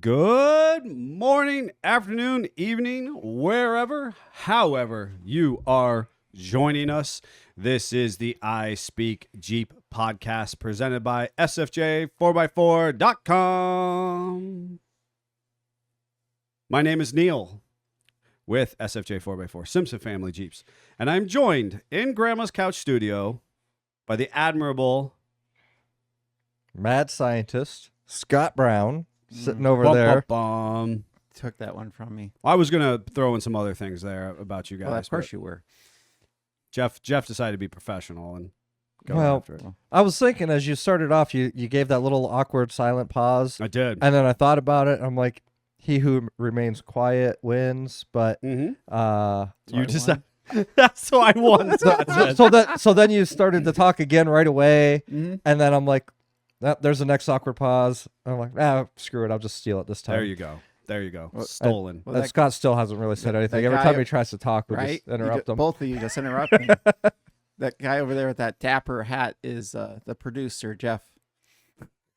Good morning, afternoon, evening, wherever, however you are joining us. This is the I Speak Jeep podcast presented by SFJ4x4.com. My name is Neil with SFJ4x4 Simpson Family Jeeps, and I'm joined in Grandma's Couch Studio by the admirable mad scientist Scott Brown sitting over there. Took that one from me. I was going to throw in some other things there about you guys. Well, of course you were. Jeff decided to be professional and go after it. I was thinking as you started off, you gave that little awkward silent pause. I did. And then I thought about it. I'm like, he who remains quiet wins. But you just that's why I won. so then you started to talk again right away. And then I'm like, there's the next awkward pause. I'm like, screw it. I'll just steal it this time. There you go. Stolen. Scott still hasn't really said anything. Every time he tries to talk, we just interrupt him. Both of you just interrupt me. That guy over there with that dapper hat is the producer, Jeff.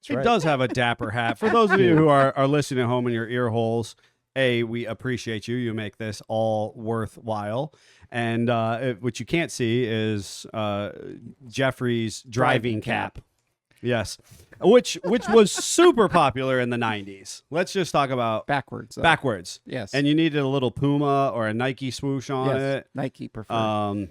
He does have a dapper hat. For those of you who are listening at home in your ear holes, we appreciate you. You make this all worthwhile. And what you can't see is Jeffrey's driving cap. Yes, which was super popular in the 90s. Let's just talk about backwards. Yes. And you needed a little Puma or a Nike swoosh on it. Nike preferred.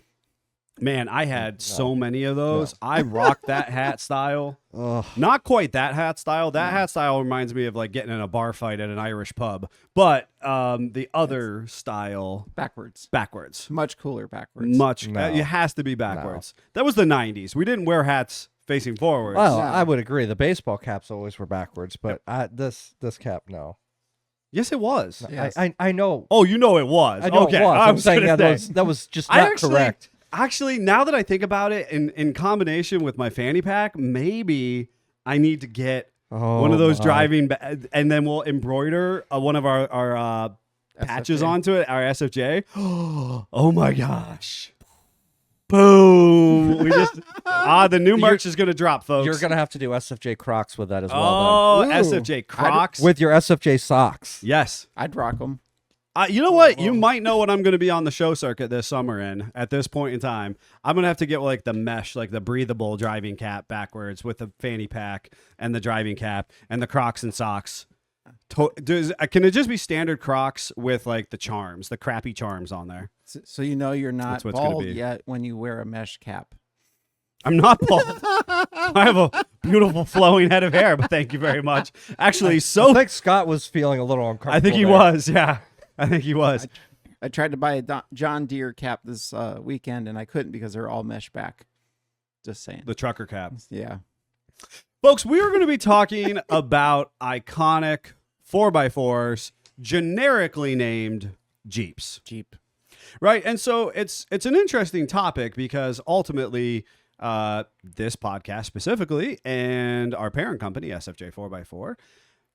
Man, I had so many of those. No. I rocked that hat style. Ugh. Not quite that hat style. That hat style reminds me of like getting in a bar fight at an Irish pub. But the other style, backwards, much cooler backwards. It has to be backwards. No. That was the 90s. We didn't wear hats facing forward. Well, I would agree. The baseball caps always were backwards, but this cap, no. Yes, it was. No, yes. I know. Oh, you know it was. I know okay. it was. I'm saying that was just not correct. Actually, now that I think about it, in combination with my fanny pack, maybe I need to get one of those driving, and then we'll embroider one of our patches onto it, our SFJ. Oh my gosh. Boom! We just the new merch is going to drop, folks. You're going to have to do SFJ Crocs with that as well. Oh, SFJ Crocs with your SFJ socks. Yes, I'd rock them. You know what? You might know what I'm going to be on the show circuit this summer in. At this point in time, I'm going to have to get like the mesh, like the breathable driving cap backwards with the fanny pack and the driving cap and the Crocs and socks. Can it just be standard Crocs with like the charms, the crappy charms on there? So you know you're not bald yet when you wear a mesh cap. I'm not bald. I have a beautiful flowing head of hair, but thank you very much. Actually, I think Scott was feeling a little uncomfortable. I think he was, yeah. I think he was. I tried to buy a John Deere cap this weekend, and I couldn't because they're all mesh back. Just saying. The trucker cap. Yeah. Folks, we are going to be talking about iconic 4x4s, generically named Jeeps. Jeep. Right? And so it's an interesting topic because ultimately this podcast specifically and our parent company, SFJ 4x4,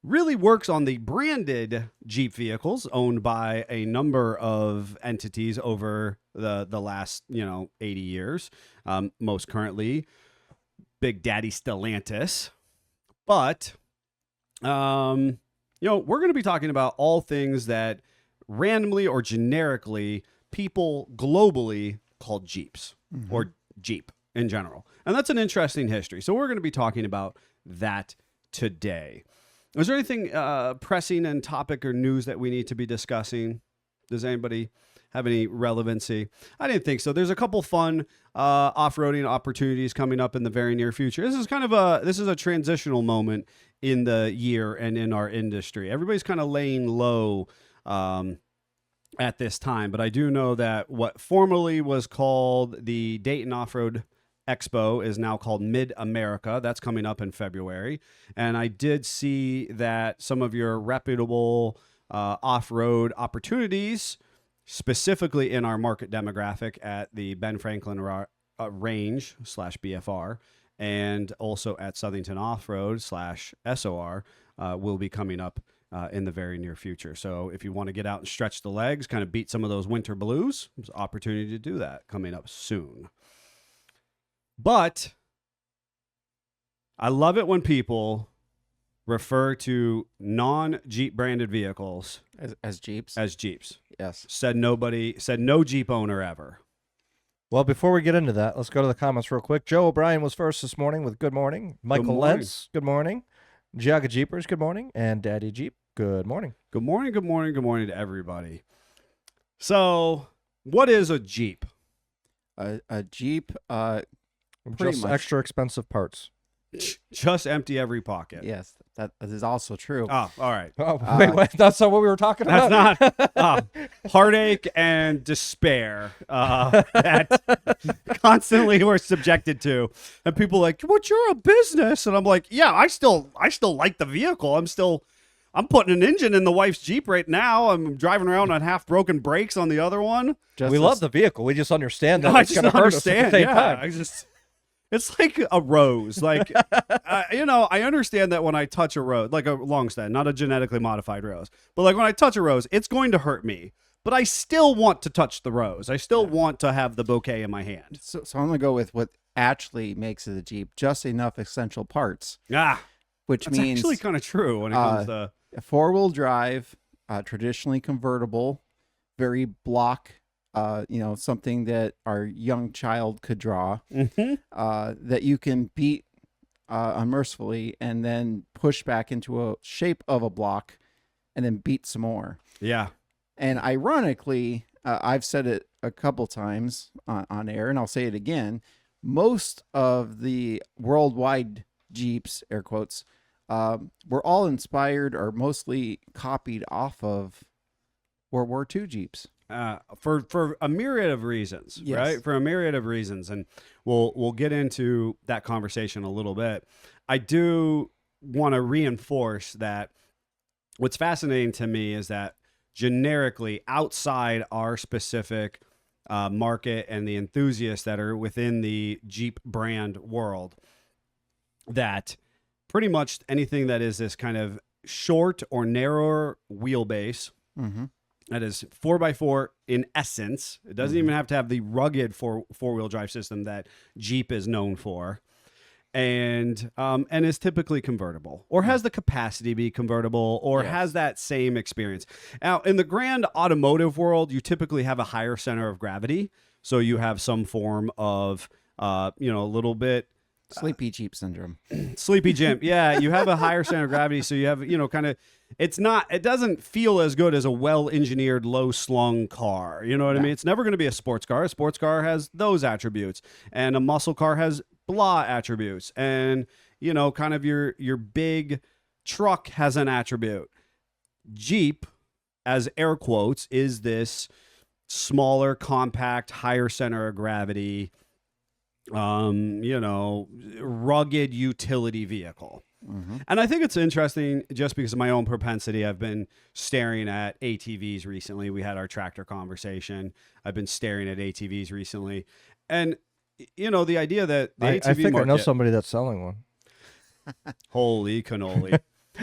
really works on the branded Jeep vehicles owned by a number of entities over the last 80 years. Most currently, Big Daddy Stellantis. But we're going to be talking about all things that randomly or generically people globally call Jeeps or Jeep in general. And that's an interesting history. So we're going to be talking about that today. Is there anything pressing and topic or news that we need to be discussing? Does anybody have any relevancy? I didn't think so. There's a couple fun off-roading opportunities coming up in the very near future. This is a transitional moment in the year and in our industry. Everybody's kind of laying low at this time, but I do know that what formerly was called the Dayton Off-Road Expo is now called Mid-America. That's coming up in February. And I did see that some of your reputable off-road opportunities, specifically in our market demographic at the Ben Franklin Range /BFR, and also at Southington Off-Road /SOR, will be coming up in the very near future. So if you want to get out and stretch the legs, kind of beat some of those winter blues, there's an opportunity to do that coming up soon. But I love it when people refer to non-Jeep branded vehicles As Jeeps. as Jeeps. Yes. Said no Jeep owner ever. Well, before we get into that, let's go to the comments real quick. Joe O'Brien was first this morning with good morning. Michael morning. Lentz, good morning. Jaga Jeepers, good morning. And Daddy Jeep, good morning. Good morning, good morning, good morning to everybody. So, what is a Jeep? A Jeep. Pretty Just much. extra expensive parts. Just empty every pocket. Yes, that is also true. Oh, all right. Oh, wait, that's not what we were talking about? That's not heartache and despair that constantly we're subjected to. And people are like, "What? You're a business?" And I'm like, "Yeah, I still like the vehicle. I'm putting an engine in the wife's Jeep right now. I'm driving around on half broken brakes on the other one. We love the vehicle. We just understand that I it's just going to hurt us at understand. the same Yeah, time. it's like a rose. Like, I understand that when I touch a rose, like a long stem, not a genetically modified rose, but like when I touch a rose, it's going to hurt me. But I still want to touch the rose. I still want to have the bouquet in my hand. So I'm gonna go with what actually makes it a Jeep. Just enough essential parts, which That's means actually kind of true when it comes to. a 4-wheel drive, traditionally convertible, very block. Something that our young child could draw, that you can beat unmercifully and then push back into a shape of a block and then beat some more. Yeah. And ironically, I've said it a couple times on air, and I'll say it again. Most of the worldwide Jeeps, air quotes, were all inspired or mostly copied off of World War II Jeeps. For a myriad of reasons, Yes. right? For a myriad of reasons, and we'll get into that conversation a little bit. I do want to reinforce that what's fascinating to me is that generically outside our specific market and the enthusiasts that are within the Jeep brand world, that pretty much anything that is this kind of short or narrower wheelbase, Mm-hmm. that is 4x4 in essence. It doesn't even have to have the rugged four-wheel drive system that Jeep is known for, and is typically convertible or has the capacity to be convertible or Yes. has that same experience. Now, in the grand automotive world, you typically have a higher center of gravity, so you have some form of a little bit Sleepy Jeep syndrome. sleepy Jim. Yeah, you have a higher center of gravity, so you have, kind of, it doesn't feel as good as a well-engineered, low-slung car. You know what I mean? It's never going to be a sports car. A sports car has those attributes, and a muscle car has blah attributes, and, kind of your big truck has an attribute. Jeep, as air quotes, is this smaller, compact, higher center of gravity, rugged utility vehicle. Mm-hmm. And I think it's interesting just because of my own propensity. I've been staring at ATVs recently. We had our tractor conversation. I've been staring at ATVs recently. And, the idea that the ATV I think market, I know somebody that's selling one. holy cannoli.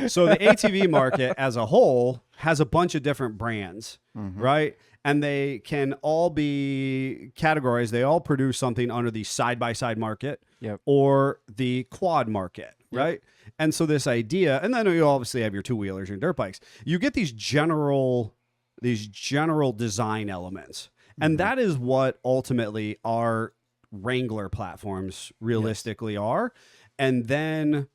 So the ATV market as a whole has a bunch of different brands, right? And they can all be categorized. They all produce something under the side-by-side market or the quad market, right? And so this idea, and then you obviously have your two-wheelers and dirt bikes. You get these general design elements. And that is what ultimately our Wrangler platforms realistically are. And then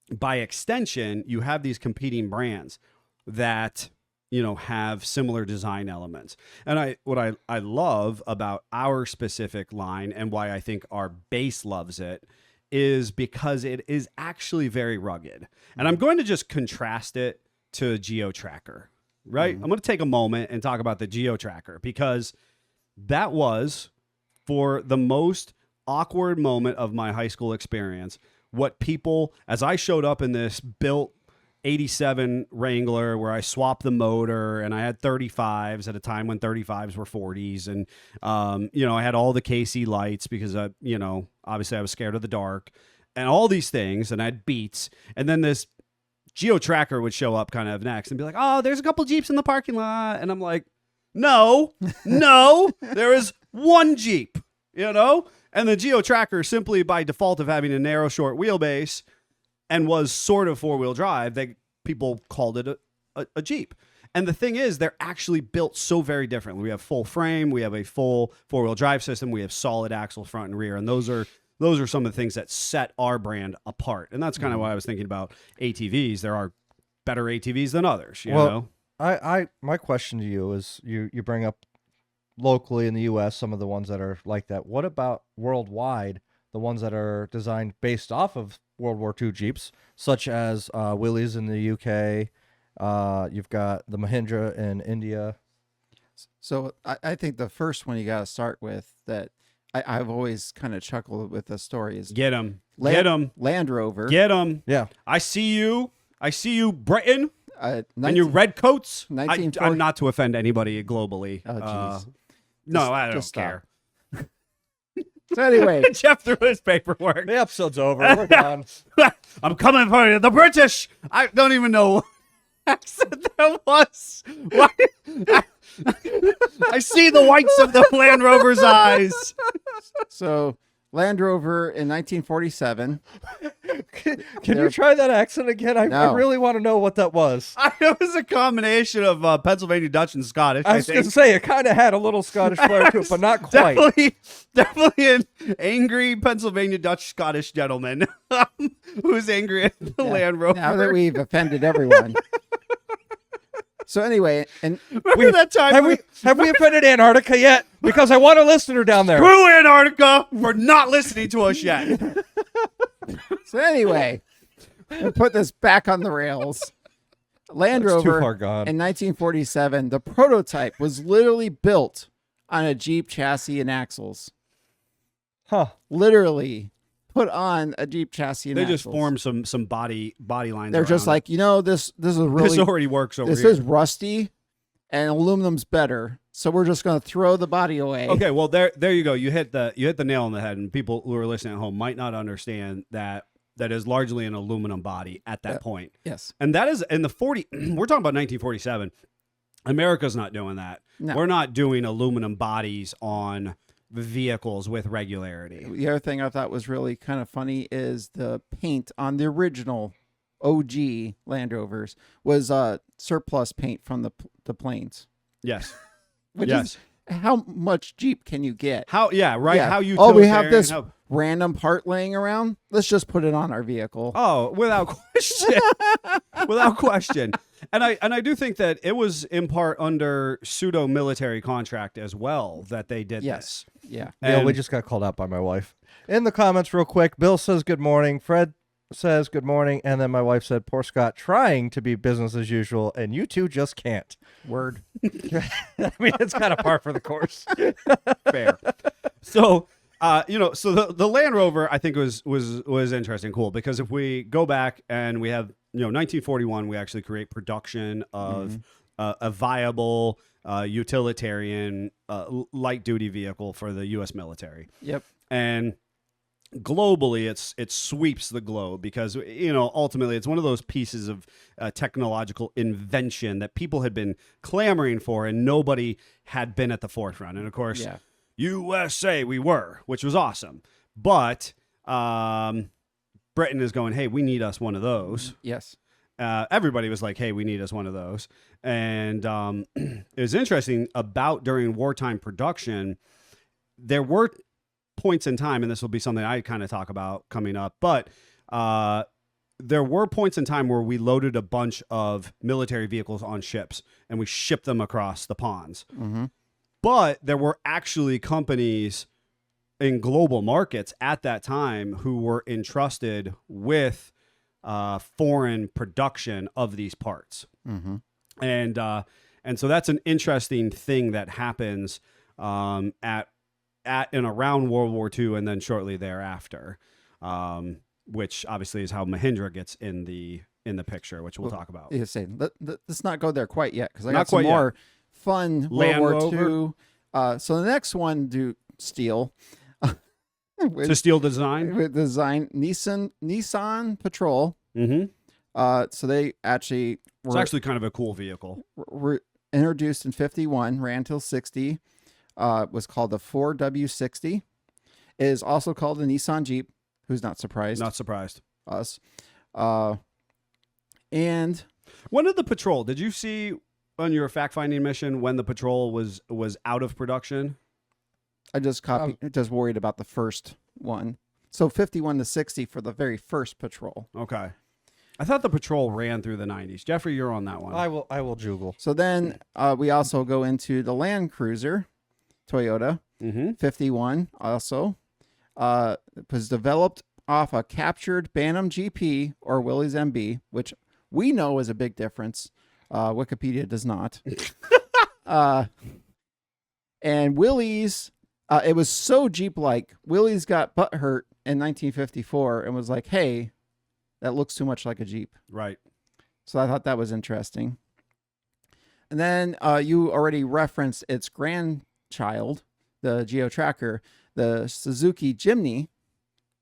by extension, you have these competing brands that have similar design elements. And what I love about our specific line and why I think our base loves it is because it is actually very rugged. And I'm going to just contrast it to a Geo Tracker, right? I'm going to take a moment and talk about the Geo Tracker because that was, for the most awkward moment of my high school experience, what people, as I showed up in this built 87 Wrangler where I swapped the motor and I had 35s at a time when 35s were 40s. And, I had all the KC lights because obviously I was scared of the dark and all these things. And I had Beats. And then this Geo Tracker would show up kind of next and be like, oh, there's a couple Jeeps in the parking lot. And I'm like, no, there is one Jeep, and the Geo Tracker, simply by default of having a narrow, short wheelbase, and was sort of four-wheel drive, people called it a Jeep. And the thing is, they're actually built so very differently. We have full frame, we have a full four-wheel drive system, we have solid axles front and rear, and those are some of the things that set our brand apart. And that's kind of why I was thinking about ATVs. There are better ATVs than others, you know? My question to you is, you bring up locally in the U.S. some of the ones that are like that. What about worldwide, the ones that are designed based off of World War II Jeeps, such as Willys in the UK? You've got the Mahindra in India. So I think the first one you got to start with that I've always kind of chuckled with the story is Get them. Get them. Land Rover. Get them. Yeah. I see you, Britain, 19, and your red coats. 1940 I'm not to offend anybody globally. Oh, jeez. No, I don't just care. So anyway, Jeff threw his paperwork. The episode's over. We're done. I'm coming for you. The British. I don't even know what accent that was. Why? I see the whites of the Land Rover's eyes. so Land Rover in 1947. Can you try that accent again? I No. really want to know what that was. It was a combination of Pennsylvania Dutch and Scottish. I was going to say, it kind of had a little Scottish flair to it, but not quite. Definitely an angry Pennsylvania Dutch Scottish gentleman who's angry at the Land Rover. Now that we've offended everyone. So anyway, and Remember that time? Have we offended Antarctica yet? Because I want a listener down there. Screw Antarctica for not listening to us yet. so anyway, we'll put this back on the rails. Land That's too Rover far gone. in 1947, the prototype was literally built on a Jeep chassis and axles. Huh. Literally put on a Jeep chassis and They axles. just formed some body lines. They're just around like, this is really this already works over this here. is rusty and aluminum's better. So we're just going to throw the body away. Okay, well there you go. You hit the nail on the head, and people who are listening at home might not understand that is largely an aluminum body at that point. Yes. And that is in the 40. We're talking about 1947. America's not doing that. No. We're not doing aluminum bodies on vehicles with regularity. The other thing I thought was really kind of funny is the paint on the original OG Land Rovers was surplus paint from the planes. Yes. Which yes. is, how much Jeep can you get? How? Yeah. Right. Yeah. How you? Oh, we have this random part laying around. Let's just put it on our vehicle. Oh, without question. Without question. And I do think that it was in part under pseudo military contract as well that they did Yes. this. Yeah. Bill, we And- just got called out by my wife. In the comments real quick, Bill says good morning. Fred says good morning. And then my wife said, poor Scott trying to be business as usual, and you two just can't. Word. I mean, it's kind of par for the course. Fair. So, so the Land Rover I think was interesting, cool, because if we go back and we have 1941, we actually create production of a viable utilitarian light duty vehicle for the U.S. military. Yep. And globally, it sweeps the globe because ultimately it's one of those pieces of technological invention that people had been clamoring for and nobody had been at the forefront. And of course, Yeah. USA we were, which was awesome. But Britain is going, hey, we need us one of those. Yes. Everybody was like, hey, we need us one of those. And it was interesting about during wartime production, there were points in time, and this will be something I kind of talk about coming up, but there were points in time where we loaded a bunch of military vehicles on ships and we shipped them across the ponds. Mm-hmm. But there were actually companies in global markets at that time who were entrusted with foreign production of these parts. Mm-hmm. And so that's an interesting thing that happens at and around World War II and then shortly thereafter, which obviously is how Mahindra gets in the picture, which we'll talk about. Let's not go there quite yet because I Not got some quite yet. more fun Land World War Rover. II. So the next one, Steel. To Steel Design. With design Nissan Patrol. Mm-hmm. So they actually It's were, actually kind of a cool vehicle. were introduced in 51, ran till 60. Was called the 4W60. It is also called the Nissan Jeep. Who's not surprised? Not surprised. Us. And When did the Patrol? Did you see on your fact-finding mission when the Patrol was out of production? I just just worried about the first one. So 51 to 60 for the very first Patrol. Okay. I thought the Patrol ran through the 90s. Jeffrey, you're on that one. I will juggle. So then we also go into the Land Cruiser, Toyota, 51 also. It was developed off a captured Bantam GP or Willys MB, which we know is a big difference. Wikipedia does not. And Willys, it was so Jeep-like. Willys got butthurt in 1954 and was like, hey, that looks too much like a Jeep. Right. So I thought that was interesting. And then you already referenced its grandchild, the Geo Tracker, the Suzuki Jimny,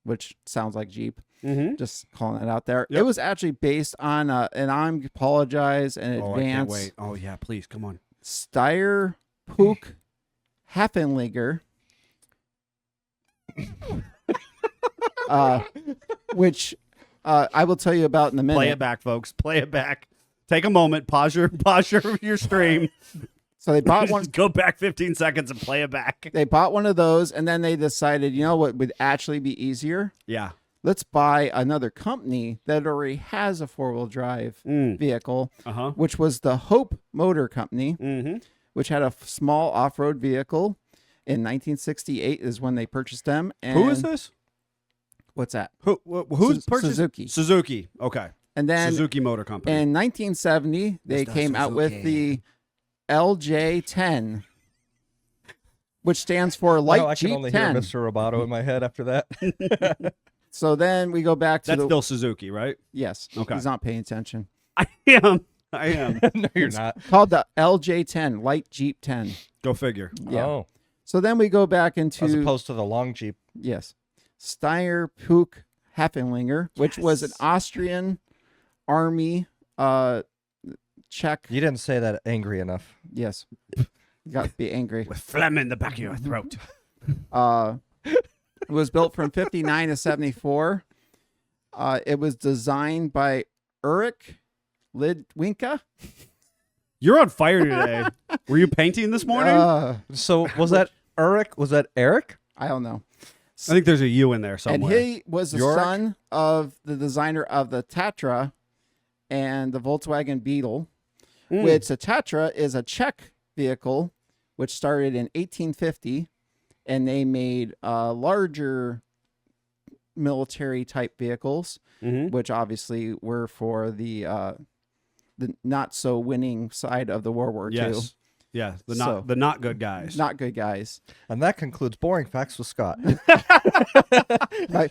which sounds like Jeep. Just calling it out there. Yep. It was actually based on, and I apologize in Oh, I can't advance, wait. Oh, yeah, please, come on. Steyr Pook Hafenlinger, which I will tell you about in a minute. Play it back, folks. Play it back. Take a moment. Pause your stream. So they bought one. Just go back 15 seconds and play it back. They bought one of those, and then they decided, you know what would actually be easier? Yeah. Let's buy another company that already has a four-wheel drive vehicle, which was the Hope Motor Company, which had a small off-road vehicle. In 1968 is when they purchased them. And Who is this? What's that? Who's purchased? Suzuki. Suzuki. Okay. And then Suzuki Motor Company. in 1970, they Mr. came out with the LJ10, which stands for Light I can Jeep only 10. hear Mr. Roboto in my head after that. So then we go back to That's still Suzuki, right? yes. Okay. He's not paying attention. I am. No, you're not. Called the LJ10, Light Jeep 10. Go figure. Yeah. Oh, So then we go back into as opposed to the long Jeep. yes, Steyr Pook Hafenlinger, which was an Austrian army Czech. You didn't say that angry enough. Yes, you got to be angry. With phlegm in the back of your throat. It was built from 59 to 74. It was designed by Ulrich Lidwinka. You're on fire today. Were you painting this morning? So was that Eric? Was that Eric? I don't know. I think there's a U in there somewhere. And he was the son of the designer of the Tatra and the Volkswagen Beetle, which the Tatra is a Czech vehicle, which started in 1850, and they made larger military type vehicles, which obviously were for the not so winning side of the World War II. Yes. Yeah, the not good guys. Not good guys. And that concludes Boring Facts with Scott.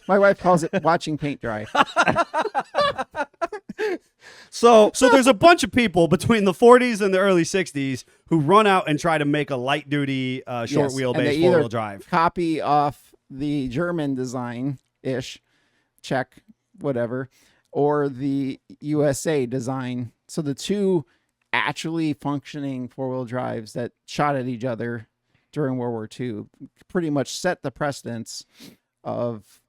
My wife calls it watching paint dry. So there's a bunch of people between the 40s and the early 60s who run out and try to make a light duty short Yes, and they wheelbase either four-wheel drive. Copy off the German design-ish, Czech, whatever, or the USA design. So the two actually functioning four-wheel drives that shot at each other during World War II pretty much set the precedence of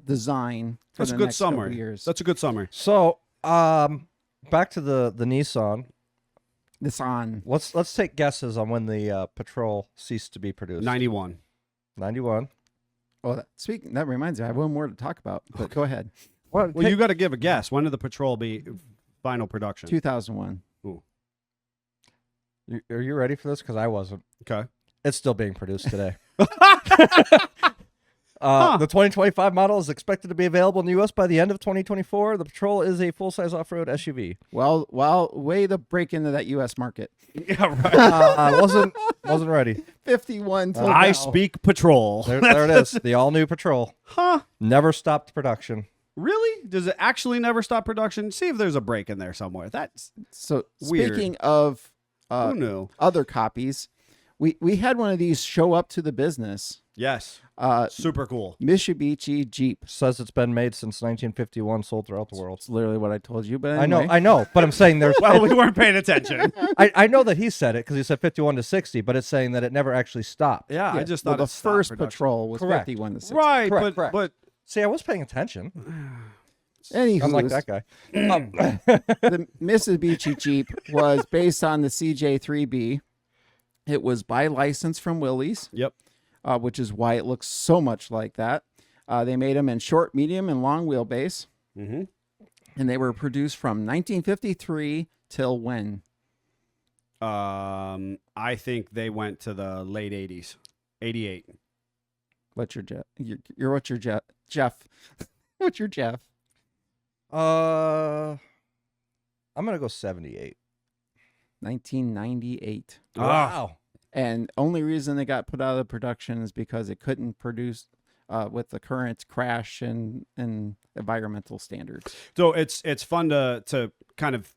design for That's the a good next couple summary. years. That's a good summary. So, back to the Nissan. Nissan. Let's take guesses on when the Patrol ceased to be produced. 91. 91. Oh, that reminds me, I have one more to talk about, but go ahead. Well, you got to give a guess. When did the Patrol be final production? 2001. Are you ready for this? Because I wasn't. Okay. It's still being produced today. The 2025 model is expected to be available in the U.S. by the end of 2024. The Patrol is a full-size off-road SUV. Well, way to break into that U.S. market. Yeah, right. I wasn't ready. 51 till I now. speak Patrol. There it is. The all-new Patrol. Huh? Never stopped production. Really? Does it actually never stop production? See if there's a break in there somewhere. That's So weird. speaking of who knew? other copies, we had one of these show up to the business. Yes. Super cool. Mitsubishi Jeep. Says it's been made since 1951, sold throughout the world. It's literally what I told you, but I anyway. know, but I'm saying there's. Well, we weren't paying attention. I know that he said it because he said 51 to 60, but it's saying that it never actually stopped. Yeah, I just Well, thought the it stopped first production. Patrol was Correct. 51 to 60. Right, Correct. but See, I was paying attention. Anywho, Unlike that guy. the Mitsubishi Jeep was based on the CJ3B. It was by license from Willys, Yep. which is why it looks so much like that. They made them in short, medium, and long wheelbase, Mm-hmm. and they were produced from 1953 till when? I think they went to the late 80s. 88. What's your Jeff? What's your Jeff? Jeff. What's your Jeff? I'm gonna go 78. 1998. Wow. And only reason they got put out of production is because it couldn't produce with the current crash and environmental standards. So it's fun to kind of,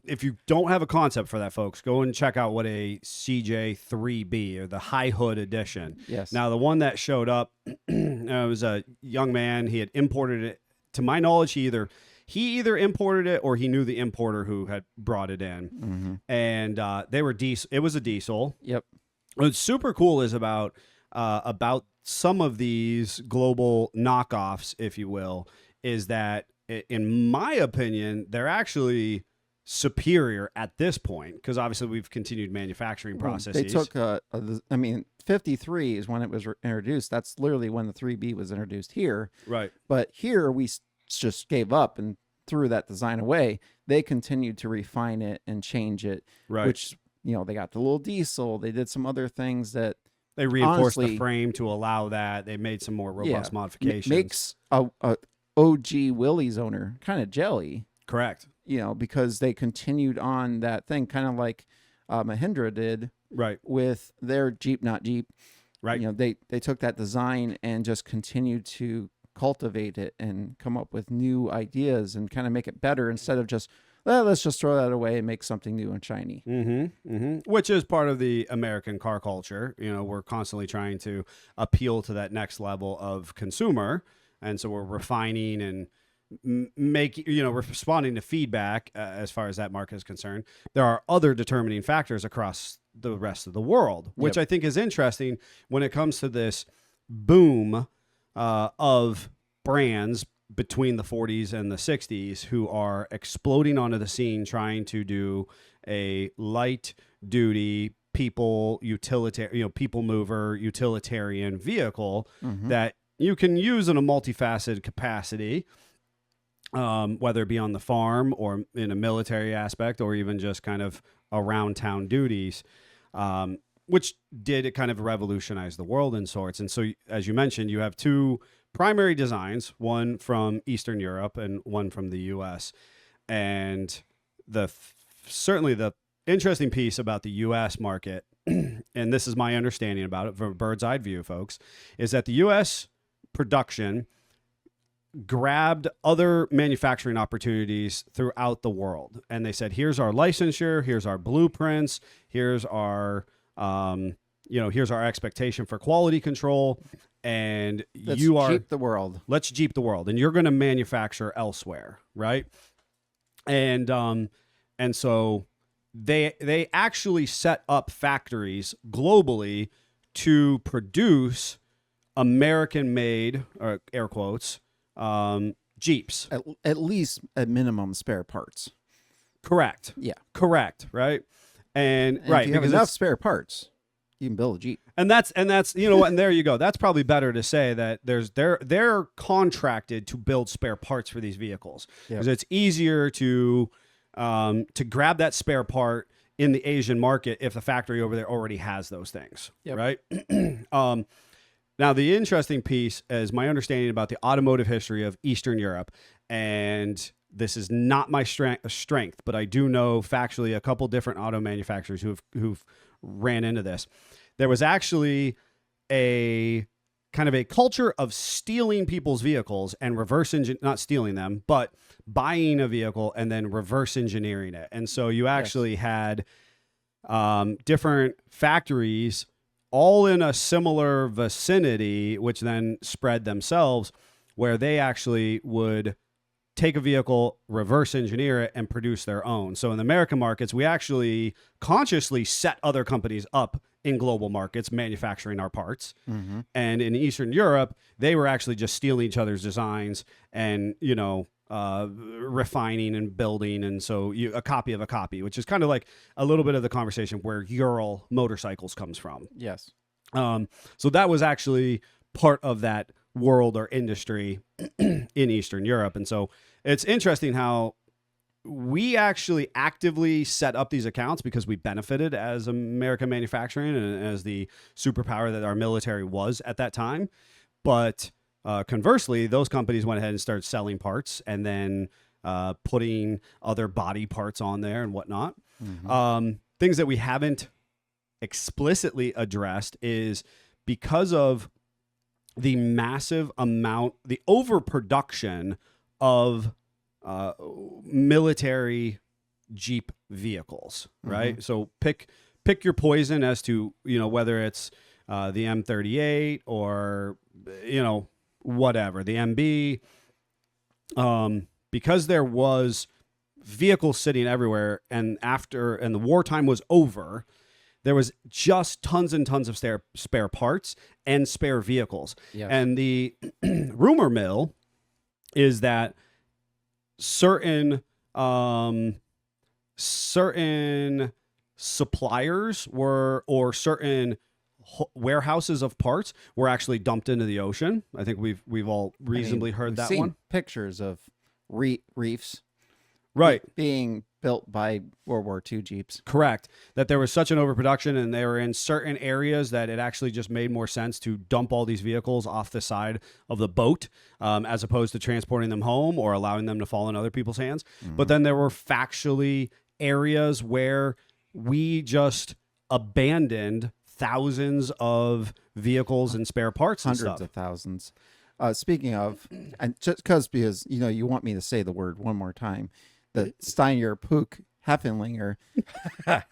if you don't have a concept for that, folks, go and check out what a CJ3B or the high hood edition. Yes. Now, the one that showed up, it was a young man. He had imported it. To my knowledge, he either imported it or he knew the importer who had brought it in. Mm-hmm. And they were diesel. It was a diesel. Yep. What's super cool is about some of these global knockoffs, if you will, is that in my opinion, they're actually superior at this point because obviously we've continued manufacturing processes. They took, 53 is when it was introduced. That's literally when the 3B was introduced here. Right. But here we just gave up and threw that design away. They continued to refine it and change it, Right. which, they got the little diesel. They did some other things that They reinforced the honestly, frame to allow that. They made some more robust modifications. makes a OG Willys owner kind of jelly, Correct. because they continued on that thing, kind of like Mahindra did Right. with their Jeep, not Jeep. Right. They took that design and just continued to cultivate it and come up with new ideas and kind of make it better instead of just, let's just throw that away and make something new and shiny. Mm-hmm, mm-hmm. Which is part of the American car culture. We're constantly trying to appeal to that next level of consumer. And so we're refining and we're responding to feedback as far as that market is concerned. There are other determining factors across the rest of the world, which Yep. I think is interesting when it comes to this boom of brands between the 40s and the 60s who are exploding onto the scene trying to do a light duty people mover utilitarian vehicle Mhm. that you can use in a multifaceted capacity, whether it be on the farm or in a military aspect or even just kind of around town duties, which did kind of revolutionize the world in sorts. And so, as you mentioned, you have two primary designs, one from Eastern Europe and one from the U.S. And certainly the interesting piece about the U.S. market, and this is my understanding about it from a bird's eye view, folks, is that the U.S. production grabbed other manufacturing opportunities throughout the world. And they said, here's our licensure, here's our blueprints, here's our here's our expectation for quality control. And Let's Jeep the world. Let's Jeep the world. And you're going to manufacture elsewhere, right? And so they actually set up factories globally to produce American-made, or air quotes, Jeeps. At least at minimum spare parts. Correct. Yeah. Correct. Right. And And right, if you have because enough spare parts, you can build a Jeep. and that's and there you go. That's probably better to say that they're contracted to build spare parts for these vehicles because it's easier to grab that spare part in the Asian market if the factory over there already has those things. Yep. Right. Now, the interesting piece is my understanding about the automotive history of Eastern Europe, and this is not my strength, but I do know factually a couple different auto manufacturers who've ran into this. There was actually a kind of a culture of stealing people's vehicles and not stealing them, but buying a vehicle and then reverse engineering it. And so you actually had different factories all in a similar vicinity, which then spread themselves, where they actually would take a vehicle, reverse engineer it, and produce their own. So in the American markets, we actually consciously set other companies up in global markets, manufacturing our parts. Mm-hmm. And in Eastern Europe, they were actually just stealing each other's designs and, refining and building, and so a copy of a copy, which is kind of like a little bit of the conversation where Ural motorcycles comes from. Yes. So that was actually part of that world or industry in Eastern Europe, and so it's interesting how we actually actively set up these accounts because we benefited as American manufacturing and as the superpower that our military was at that time. But conversely, those companies went ahead and started selling parts and then putting other body parts on there and whatnot. Things that we haven't explicitly addressed is because of the massive amount, the overproduction of military Jeep vehicles, right? So pick your poison as to, whether it's the M38 or, whatever, the MB, because there was vehicles sitting everywhere, and the wartime was over, there was just tons and tons of spare parts and spare vehicles. Yes. And the rumor mill is that certain suppliers or certain warehouses of parts were actually dumped into the ocean. I think we've all reasonably heard we've that seen one. Pictures of reefs, Right. being built by World War II Jeeps. Correct. That there was such an overproduction, and they were in certain areas that it actually just made more sense to dump all these vehicles off the side of the boat, as opposed to transporting them home or allowing them to fall in other people's hands. But then there were factually areas where we just abandoned thousands of vehicles and spare parts and Hundreds stuff. of thousands. Speaking of, and just because you want me to say the word one more time, the Steyr-Puch Heffenlinger.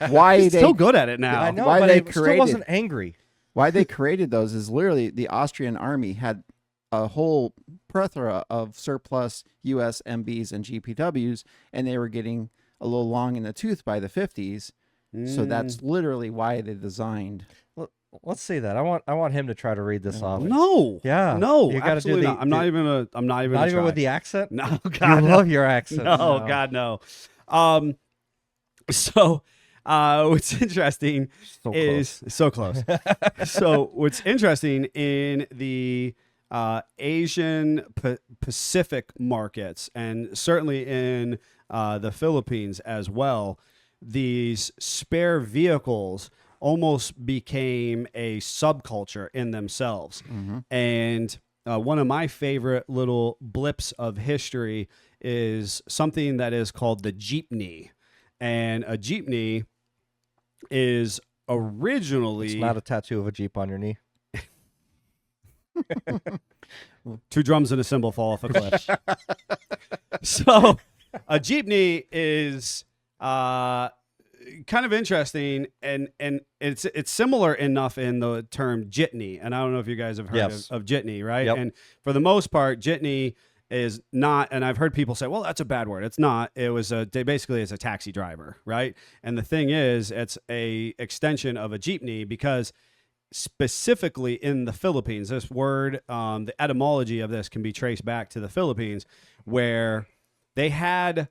Why He's they so good at it now. I know, why but they I still created- wasn't angry. Why they created those is literally the Austrian army had a whole plethora of surplus U.S. MBs and GPWs, and they were getting a little long in the tooth by the 50s. So that's literally why they designed. Let's see that. I want him to try to read this off. No. Yeah. No. You gotta do Absolutely the- not. I'm not even Not gonna even try. with the accent. No, I God, no. love your accent. No, God, no. So, what's interesting So is so close. So, what's interesting in the Asian Pacific markets, and certainly in the Philippines as well, these spare vehicles almost became a subculture in themselves. And one of my favorite little blips of history is something that is called the jeepney. And a jeepney is originally... It's not a tattoo of a Jeep on your knee. Two drums and a cymbal fall off a cliff. So a jeepney is kind of interesting, and it's similar enough in the term jitney. And I don't know if you guys have heard Yes. of jitney, right? Yep. And for the most part, jitney is not, and I've heard people say, well, that's a bad word. It's not. It was basically it's a taxi driver, right? And the thing is, it's a extension of a jeepney because specifically in the Philippines, this word, the etymology of this can be traced back to the Philippines, where they had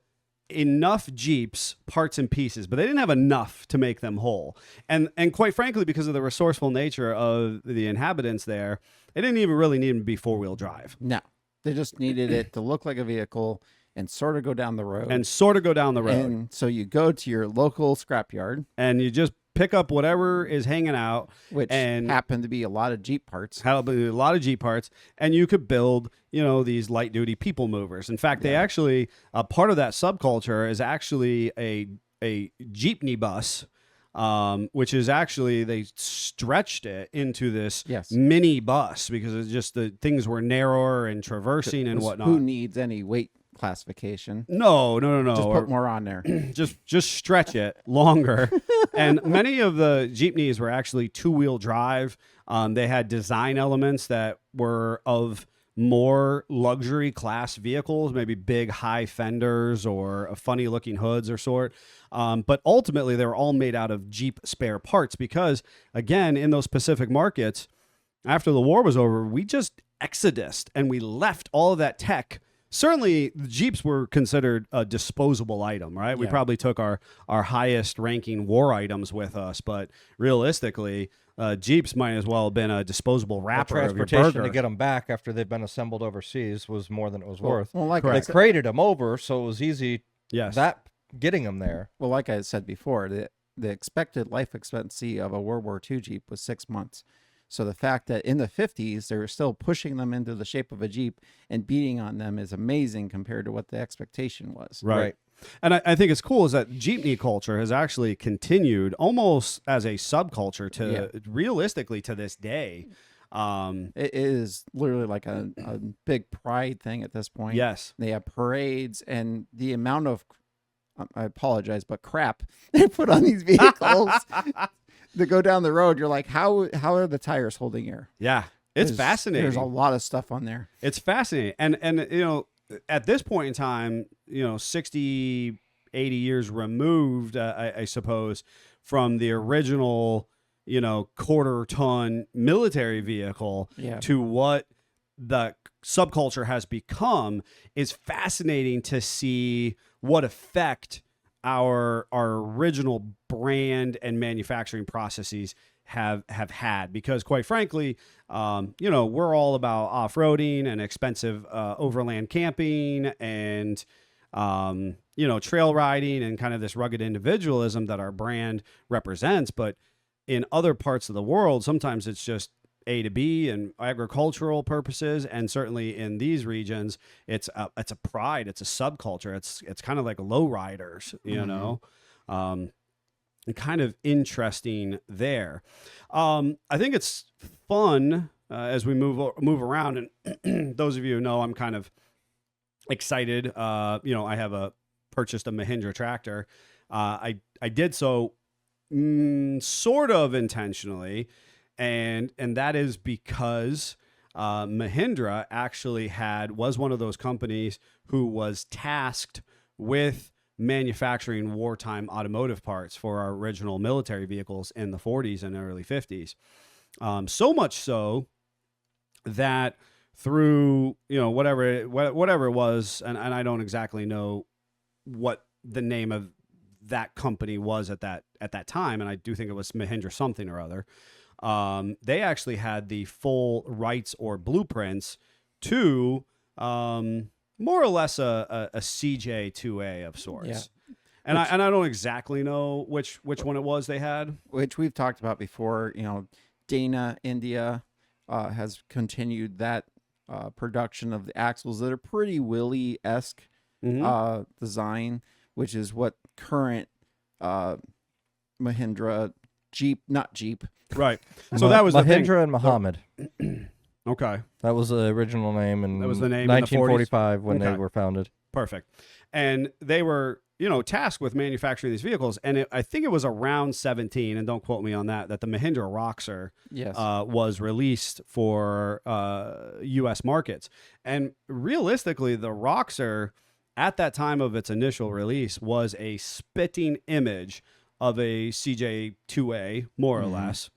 enough Jeeps, parts and pieces, but they didn't have enough to make them whole. And quite frankly, because of the resourceful nature of the inhabitants there, they didn't even really need them to be four-wheel drive. No, they just needed it to look like a vehicle and sort of go down the road. And sort of go down the road. And so you go to your local scrapyard, And you just pick up whatever is hanging out, which and happened to be a lot of Jeep parts. had a lot of Jeep parts, and you could build, these light duty people movers. In fact, they actually, part of that subculture is actually a jeepney bus, which is actually, they stretched it into this Yes. mini bus because it's just the things were narrower and traversing and whatnot. Who needs any weight classification? No. Just Or- put more on there. just stretch it longer. And many of the jeepneys were actually two-wheel drive. They had design elements that were of more luxury class vehicles, maybe big high fenders or funny looking hoods or sort. But ultimately they were all made out of Jeep spare parts because, again, in those Pacific markets, after the war was over, we just exodused and we left all of that tech certainly the Jeeps were considered a disposable item, right? We Yeah. probably took our highest ranking war items with us, but realistically, Jeeps might as well have been a disposable The wrapper of your transportation burger. to get them back after they've been assembled overseas was more than it was worth. Well, like Correct. They crated them over, so it was easy Yes. that getting them there. Well, like I said before, the expected life expectancy of a World War II Jeep was 6 months. So the fact that in the 50s they were still pushing them into the shape of a Jeep and beating on them is amazing compared to what the expectation was. Right. And I think it's cool is that jeepney culture has actually continued almost as a subculture to realistically to this day. It is literally like a big pride thing at this point. Yes. They have parades, and the amount of, I apologize, but crap they put on these vehicles to go down the road. You're like, how are the tires holding air? Yeah. It's There's- fascinating. There's a lot of stuff on there. It's fascinating. And you know, at this point in time, 60, 80 years removed, I suppose, from the original, quarter ton military vehicle Yeah. to what the subculture has become is fascinating to see what effect our original brand and manufacturing processes have had, because quite frankly, we're all about off-roading and expensive overland camping and trail riding and kind of this rugged individualism that our brand represents. But in other parts of the world, sometimes it's just A to B and agricultural purposes, and certainly in these regions, it's a pride, it's a subculture, it's kind of like lowriders, and kind of interesting there. I think it's fun as we move around, and those of you who know I'm kind of excited. I have purchased a Mahindra tractor. I did so sort of intentionally, and that is because Mahindra actually was one of those companies who was tasked with manufacturing wartime automotive parts for our original military vehicles in the 40s and early 50s. So much so that through, whatever it was, and I don't exactly know what the name of that company was at that time, and I do think it was Mahindra something or other. They actually had the full rights or blueprints to more or less a CJ2A of sorts. Yeah. And I don't exactly know which one it was they had. Which we've talked about before. Dana, India, has continued that production of the axles that are pretty Willy-esque design, which is what current Mahindra not Jeep. Right. So that was the thing. Mahindra and Muhammad. Okay. That was the original name in That was the name in the 1945 when they Okay. were founded. Perfect. And they were, tasked with manufacturing these vehicles. And I think it was around 17, and don't quote me on that the Mahindra Roxor Yes. was released for U.S. markets. And realistically, the Roxor, at that time of its initial release, was a spitting image of a CJ2A, more or less.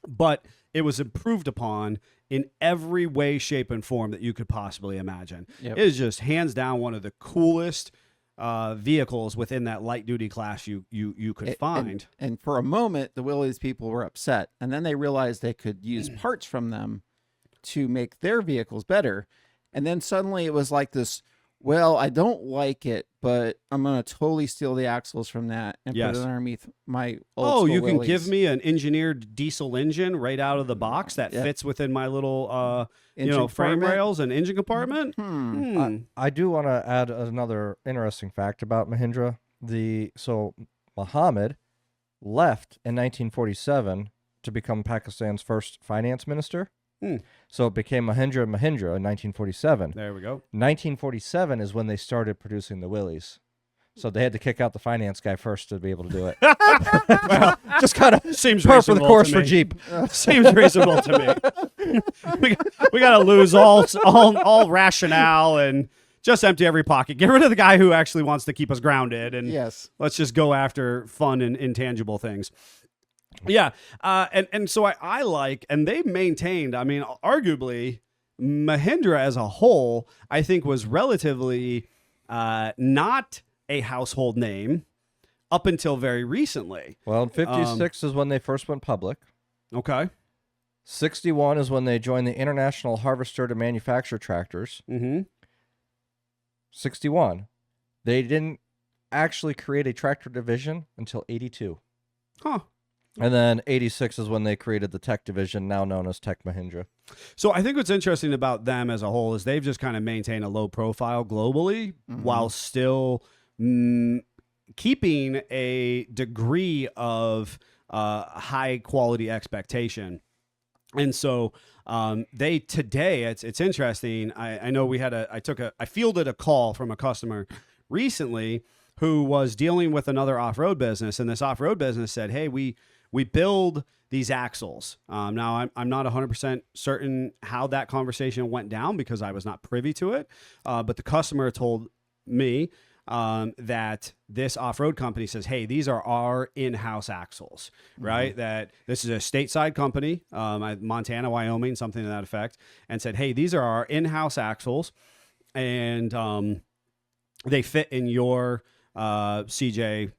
But it was improved upon in every way, shape, and form that you could possibly imagine. Yep. It is just hands down one of the coolest vehicles within that light duty class you could find. And for a moment, the Willys people were upset, and then they realized they could use parts from them to make their vehicles better. And then suddenly it was like this, well, I don't like it, but I'm going to totally steal the axles from that and Yes. put it underneath my old Oh, school you can Willys. give me an engineered diesel engine right out of the box that Yeah. fits within my little, Engine frame compartment? rails and engine compartment? I do want to add another interesting fact about Mahindra. So Muhammad left in 1947 to become Pakistan's first finance minister. So it became Mahindra and Mahindra in 1947. There we go. 1947 is when they started producing the Willys. So they had to kick out the finance guy first to be able to do it. Well, just kind of Seems par for the reasonable course to for me. Jeep. Seems reasonable to me. we got to lose all rationale and just empty every pocket. Get rid of the guy who actually wants to keep us grounded, and Yes. let's just go after fun and intangible things. Yeah, and so I like, and they maintained, I mean, arguably, Mahindra as a whole, I think, was relatively not a household name up until very recently. Well, 56 is when they first went public. Okay. 61 is when they joined the International Harvester to manufacture tractors. Mm-hmm. 61. They didn't actually create a tractor division until 82. Huh. And then 86 is when they created the tech division, now known as Tech Mahindra. So I think what's interesting about them as a whole is they've just kind of maintained a low profile globally while still keeping a degree of high quality expectation. And so they today, it's interesting. I know I fielded a call from a customer recently who was dealing with another off-road business, and this off-road business said, hey, we build these axles. Now, I'm not 100% certain how that conversation went down because I was not privy to it, but the customer told me that this off-road company says, hey, these are our in-house axles, right? That this is a stateside company, Montana, Wyoming, something to that effect, and said, hey, these are our in-house axles, and they fit in your CJ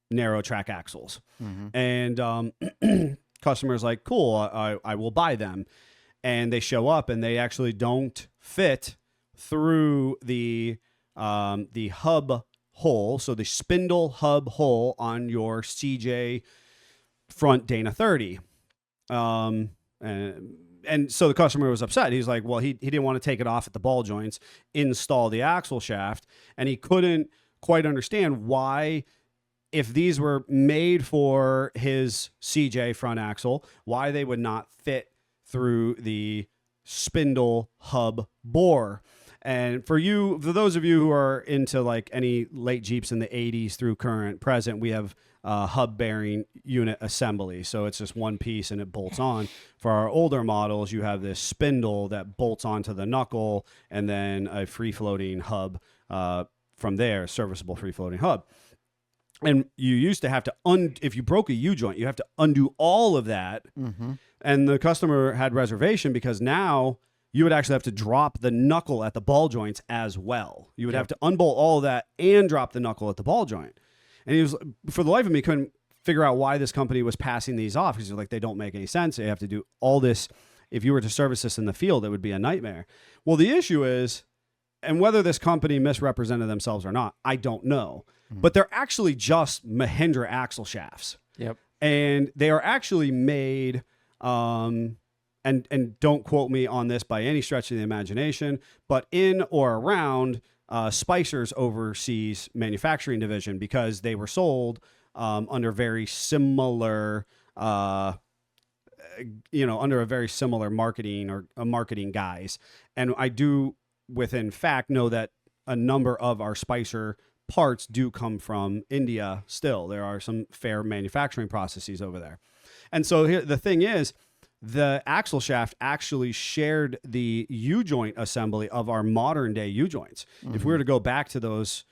narrow track axles. And customers like, cool, I will buy them. And they show up and they actually don't fit through the hub hole, so the spindle hub hole on your CJ front Dana 30. And so the customer was upset. He's like, well, he didn't want to take it off at the ball joints, install the axle shaft, and he couldn't quite understand why, if these were made for his CJ front axle, why they would not fit through the spindle hub bore. And for those of you who are into like any late Jeeps in the 80s through present, we have hub bearing unit assembly. So it's just one piece and it bolts on. For our older models, you have this spindle that bolts onto the knuckle and then a free floating hub from there, serviceable free floating hub. And you used to have to, if you broke a U-joint, you have to undo all of that. And the customer had reservation because now you would actually have to drop the knuckle at the ball joints as well. You would have to unbolt all of that and drop the knuckle at the ball joint. And he was, for the life of me, couldn't figure out why this company was passing these off because like, they don't make any sense. They have to do all this. If you were to service this in the field, it would be a nightmare. Well, the issue is, and whether this company misrepresented themselves or not, I don't know. But they're actually just Mahindra axle shafts. Yep. And they are actually made, and don't quote me on this by any stretch of the imagination, but in or around Spicer's overseas manufacturing division, because they were sold under very similar, under a very similar marketing or marketing guise. And I do, within fact, know that a number of our Spicer parts do come from India still. There are some fair manufacturing processes over there. And so here, the thing is, the axle shaft actually shared the U-joint assembly of our modern day U-joints. If we were to go back to those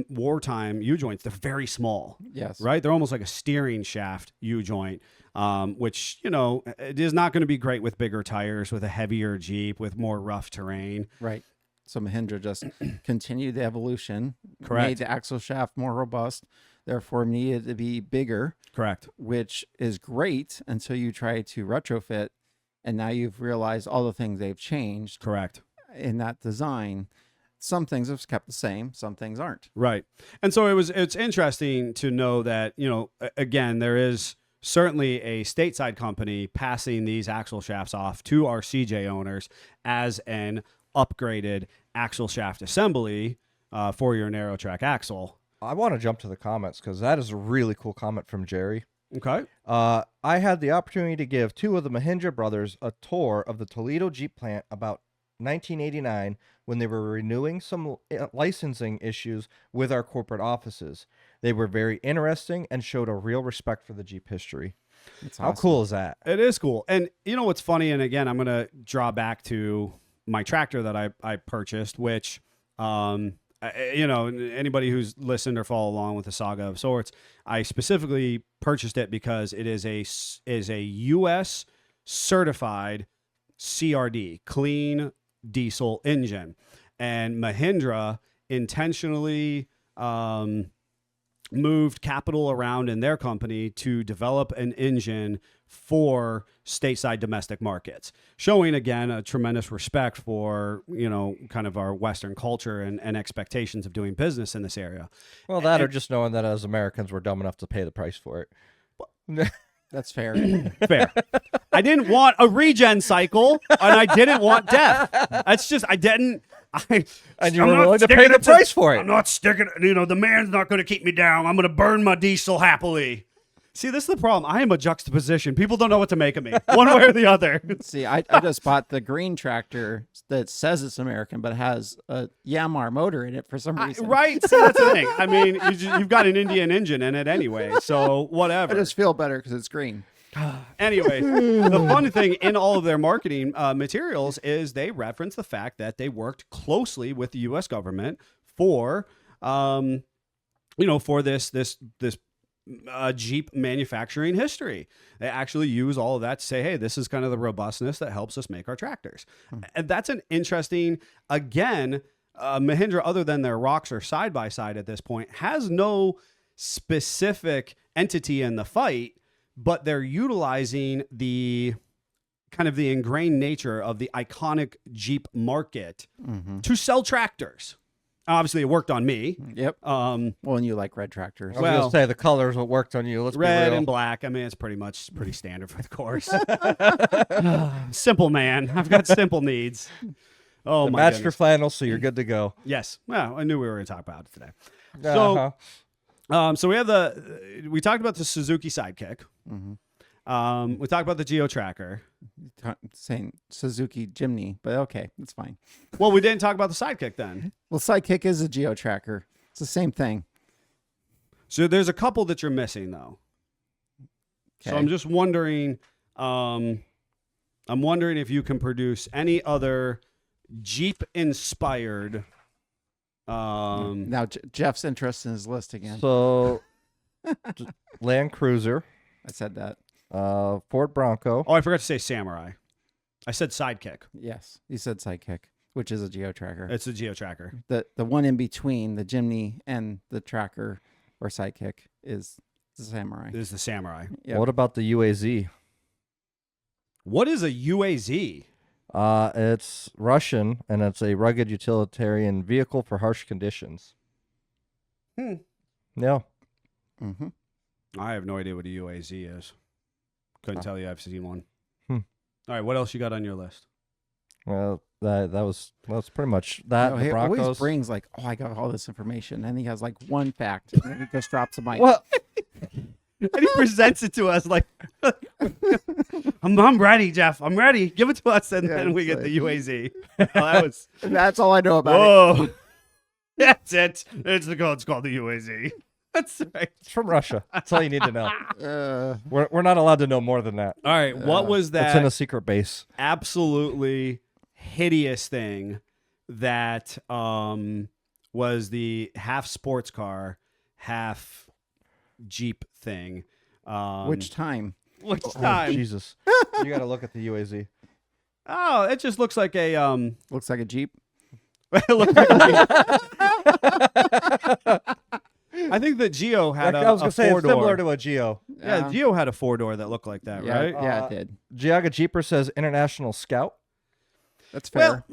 wartime U-joints, they're very small. Yes. Right? They're almost like a steering shaft U-joint, which, it is not going to be great with bigger tires, with a heavier Jeep, with more rough terrain. Right. So Mahindra just continued the evolution, Correct. made the axle shaft more robust, therefore needed to be bigger. Correct. Which is great until you try to retrofit, and now you've realized all the things they've changed. Correct. In that design. Some things have kept the same, some things aren't. Right. And so it's interesting to know that, again, there is certainly a stateside company passing these axle shafts off to our CJ owners as an upgraded axle shaft assembly for your narrow track axle. I want to jump to the comments because that is a really cool comment from Jerry. Okay. I had the opportunity to give two of the Mahindra brothers a tour of the Toledo Jeep plant about 1989 when they were renewing some licensing issues with our corporate offices. They were very interesting and showed a real respect for the Jeep history. How cool is that? It is cool. And you know what's funny? And again, I'm going to draw back to my tractor that I purchased, which, anybody who's listened or followed along with the saga of sorts, I specifically purchased it because it is a U.S. certified CRD, clean diesel engine. And Mahindra intentionally moved capital around in their company to develop an engine for stateside domestic markets, showing again a tremendous respect for, kind of our Western culture and expectations of doing business in this area. Well, or just knowing that as Americans, we're dumb enough to pay the price for it. That's fair. Fair. I didn't want a regen cycle, and I didn't want death. That's just, I didn't. And you were willing to pay the price for it. I'm not sticking, the man's not going to keep me down. I'm going to burn my diesel happily. See, this is the problem. I am a juxtaposition. People don't know what to make of me, one way or the other. See, I just bought the green tractor that says it's American, but has a Yamaha motor in it for some reason. Right? See, that's the thing. I mean, you've got an Indian engine in it anyway, so whatever. I just feel better because it's green. Anyway, the funny thing in all of their marketing materials is they reference the fact that they worked closely with the U.S. government for, for this Jeep manufacturing history. They actually use all of that to say, hey, this is kind of the robustness that helps us make our tractors. And that's an interesting, again, Mahindra, other than their Roxor side by side at this point, has no specific entity in the fight, but they're utilizing the kind of the ingrained nature of the iconic Jeep market to sell tractors. Obviously, it worked on me. Yep. Well, and you like red tractors. I was going to say the colors what worked on you. Let's be red real. and black. I mean, it's pretty standard for the course. Simple man. I've got simple needs. Oh the my match goodness. your flannel, so you're good to go. Yes. Well, I knew we were going to talk about it today. Uh-huh. So we talked about the Suzuki Sidekick. Mm-hmm. We talked about the Geo Tracker. Saying Suzuki Jimny, but okay, that's fine. Well, we didn't talk about the Sidekick then. Well, Sidekick is a Geo Tracker. It's the same thing. So there's a couple that you're missing though. So I'm just wondering, I'm wondering if you can produce any other Jeep inspired. Now Jeff's interested in his list again. So, Land Cruiser, I said that. Ford Bronco. Oh, I forgot to say Samurai. I said Sidekick. Yes, you said Sidekick, which is a Geo Tracker. It's a Geo Tracker. The one in between the Jimny and the Tracker or Sidekick is the Samurai. This is the Samurai. Yep. What about the UAZ? What is a UAZ? It's Russian, and it's a rugged utilitarian vehicle for harsh conditions. Yeah. Mm-hmm. I have no idea what a UAZ is. Couldn't tell you I've seen one. Hmm. All right, what else you got on your list? Well, that's pretty much that. He The always Broncos. brings like, oh, I got all this information, and he has like one fact, and then he just drops a mic. Well, And he presents it to us like, I'm ready, Jeff. I'm ready. Give it to us, and Yeah, then we it's get the UAZ. Oh, that was That's all I know about it. whoa. That's it. It's called the UAZ. That's right. it's from Russia. That's all you need to know. Uh, We're not allowed to know more than that. All right, what was It's in that a secret base. absolutely hideous thing that was the half sports car, half Jeep thing? which time? Which Oh, time? Jesus. You got to look at the UAZ. Oh, it just looks like a Looks like a Jeep. it looked like I think that Geo had I was a going to say it's four-door. similar to a Geo. Yeah, Geo had a 4-door that looked like that, Yeah, right? yeah, it did. Giaga Jeeper says International Scout. That's fair.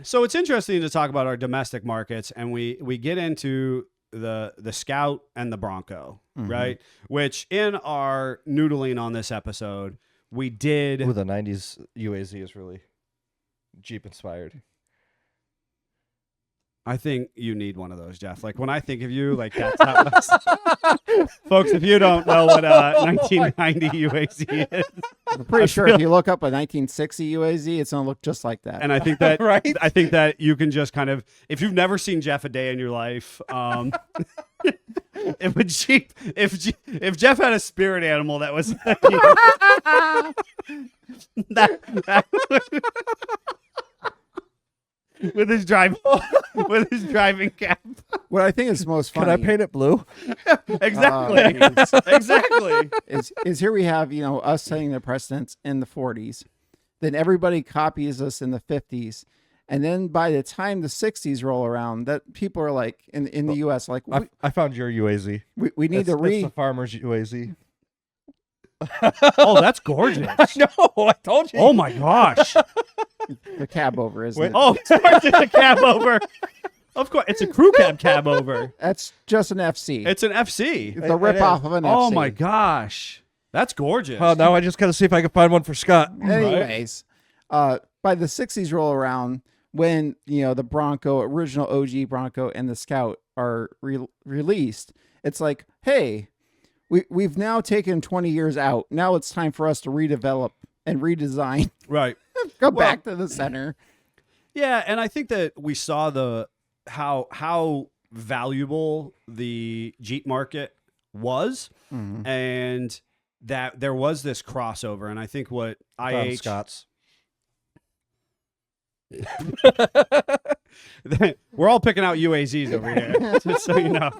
So it's interesting to talk about our domestic markets, and we get into the Scout and the Bronco, right? Which in our noodling on this episode, we did. Ooh, the 90s UAZ is really Jeep inspired. I think you need one of those, Jeff. Like when I think of you, like that's how folks, if you don't know what a 1990 UAZ is, I'm pretty sure if you look up a 1960 UAZ, it's going to look just like that. and I think that Right? I think that you can just kind of, if you've never seen Jeff a day in your life, if a Jeep, if Jeff had a spirit animal that was that with his driving cap. What I think is most funny Can I paint it blue? Exactly. geez. Exactly. is here we have, us setting the precedents in the 40s Then everybody copies us in the 50s. And then by the time the 60s roll around, that people are like in the US, like, I found your UAZ. we need to It's the farmer's UAZ. Oh, that's gorgeous. No, I told you. Oh my gosh. the cab over, isn't Wait, it? Oh, of course it's a cab over. Of course, it's a crew cab over. That's just an FC. It's an FC. It's a rip-off of an FC. Oh my gosh. That's gorgeous. Well, now I just got to see if I can find one for Scott. Anyways, by the 60s roll around, when the Bronco, original OG Bronco, and the Scout are released, it's like, hey, we've now taken 20 years out. Now it's time for us to redevelop and redesign. Right. Go back to the center. Yeah, and I think that we saw how valuable the Jeep market was, and that there was this crossover. And I think what IH Scott's. We're all picking out UAZs over here, just so you know.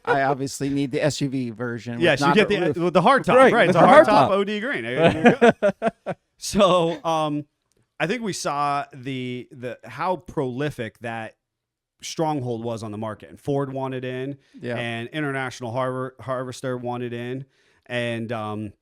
I obviously need the SUV version. Yes, you get the hard top, Right, right? with It's a the hard hard top top. OD green. There you go. So, I think we saw the how prolific that stronghold was on the market, and Ford wanted in, and International Harvester wanted in, and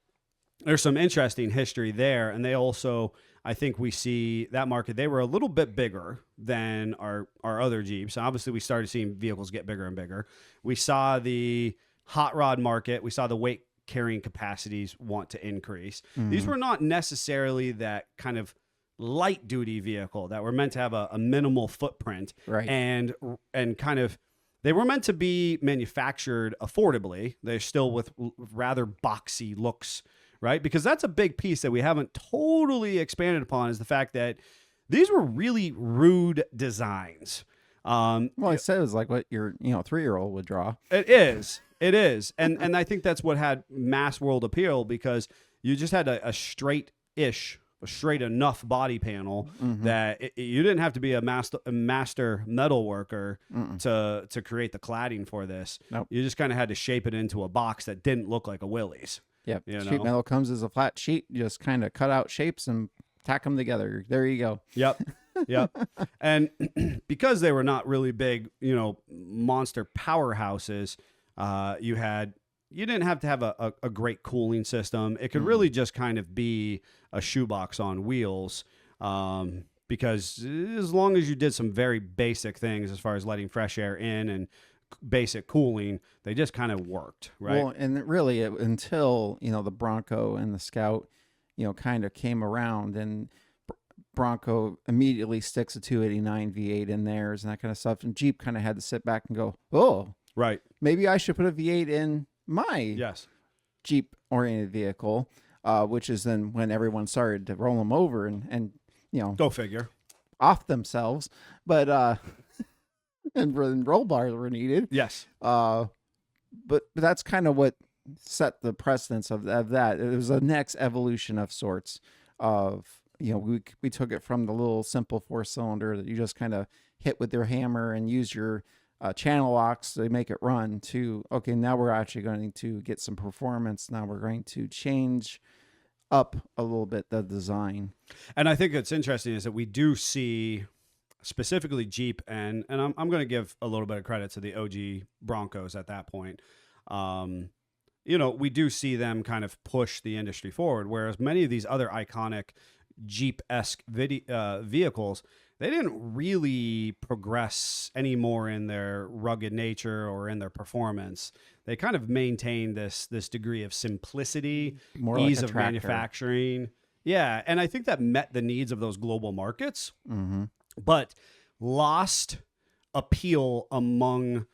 there's some interesting history there, and they also. I think we see that market. They were a little bit bigger than our other Jeeps. Obviously, we started seeing vehicles get bigger and bigger. We saw the hot rod market. We saw the weight carrying capacities want to increase. These were not necessarily that kind of light duty vehicle that were meant to have a minimal footprint, Right. And kind of they were meant to be manufactured affordably. They're still with rather boxy looks. Right? Because that's a big piece that we haven't totally expanded upon is the fact that these were really rude designs. Well, I said it was like what your 3-year-old would draw. It is. And I think that's what had mass world appeal because you just had a straight enough body panel that you didn't have to be a master metal worker to create the cladding for this. Nope. You just kind of had to shape it into a box that didn't look like a Willys. Yeah, You sheet know? metal comes as a flat sheet. You just kind of cut out shapes and tack them together. There you go. Yep. And because they were not really big, monster powerhouses, you didn't have to have a great cooling system. It could really just kind of be a shoebox on wheels. Because as long as you did some very basic things as far as letting fresh air in and basic cooling, they just kind of worked, right? Well, and really until the Bronco and the Scout kind of came around, and Bronco immediately sticks a 289 V8 in theirs and that kind of stuff, and Jeep kind of had to sit back and go, oh, right, maybe I should put a V8 in my yes Jeep oriented vehicle, which is then when everyone started to roll them over and go figure. off themselves, but and roll bars were needed. Yes. But that's kind of what set the precedence of that. It was a next evolution of sorts of, we took it from the little simple 4-cylinder that you just kind of hit with your hammer and use your channel locks to make it run to, okay, now we're actually going to get some performance. Now we're going to change up a little bit the design. And I think it's interesting is that we do see specifically Jeep, and I'm going to give a little bit of credit to the OG Broncos at that point. We do see them kind of push the industry forward, whereas many of these other iconic Jeep-esque vehicles, they didn't really progress anymore in their rugged nature or in their performance. They kind of maintained this degree of simplicity, More ease like a of tractor. manufacturing. Yeah, and I think that met the needs of those global markets. Mm-hmm. But lost appeal among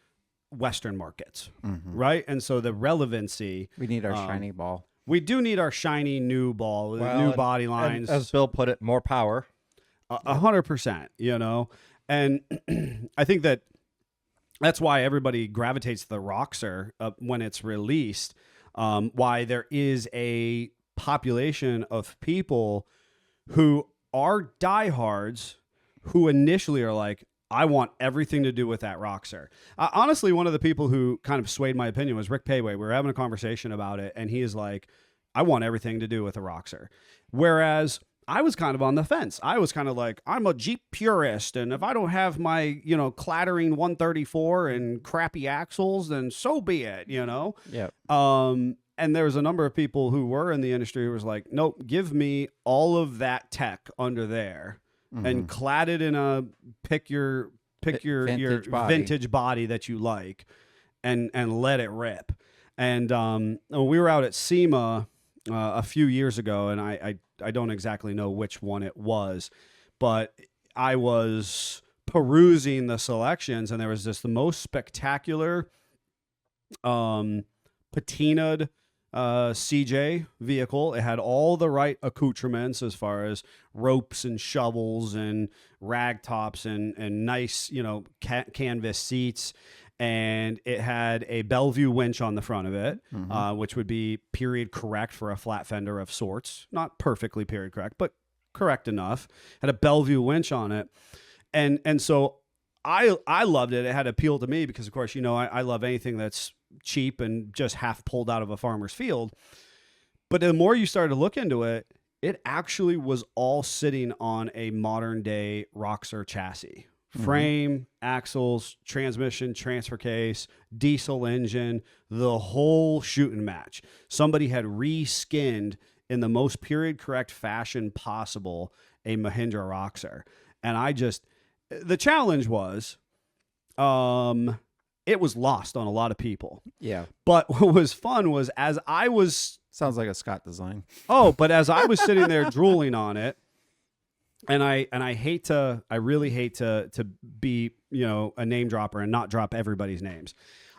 Western markets, right? And so the relevancy. We need our shiny ball. We do need our shiny new ball, new body lines. And as Bill put it, more power. 100%, And I think that's why everybody gravitates to the Roxor when it's released. Why there is a population of people who are diehards who initially are like, I want everything to do with that Roxor. Honestly, one of the people who kind of swayed my opinion was Rick Payway. We were having a conversation about it, and he is like, I want everything to do with a Roxor. Whereas I was kind of on the fence. I was kind of like, I'm a Jeep purist, and if I don't have my, clattering 134 and crappy axles, then so be it, Yeah. And there was a number of people who were in the industry who was like, nope, give me all of that tech under there and clad it in a pick your vintage body that you like and let it rip. And we were out at SEMA a few years ago, and I don't exactly know which one it was, but I was perusing the selections, and there was the most spectacular patinaed CJ vehicle. It had all the right accoutrements as far as ropes and shovels and rag tops and nice, canvas seats. And it had a Bellevue winch on the front of it, which would be period correct for a flat fender of sorts. Not perfectly period correct, but correct enough. Had a Bellevue winch on it. And so I loved it. It had appeal to me because, of course, I love anything that's cheap and just half pulled out of a farmer's field. But the more you started to look into it, it actually was all sitting on a modern day Roxor chassis. Frame, axles, transmission, transfer case, diesel engine, the whole shooting match. Somebody had reskinned in the most period correct fashion possible a Mahindra Roxor. And the challenge was, it was lost on a lot of people. Yeah. But what was fun was sounds like a Scott design. But as I was sitting there drooling on it, and I really hate to be, a name dropper and not drop everybody's names.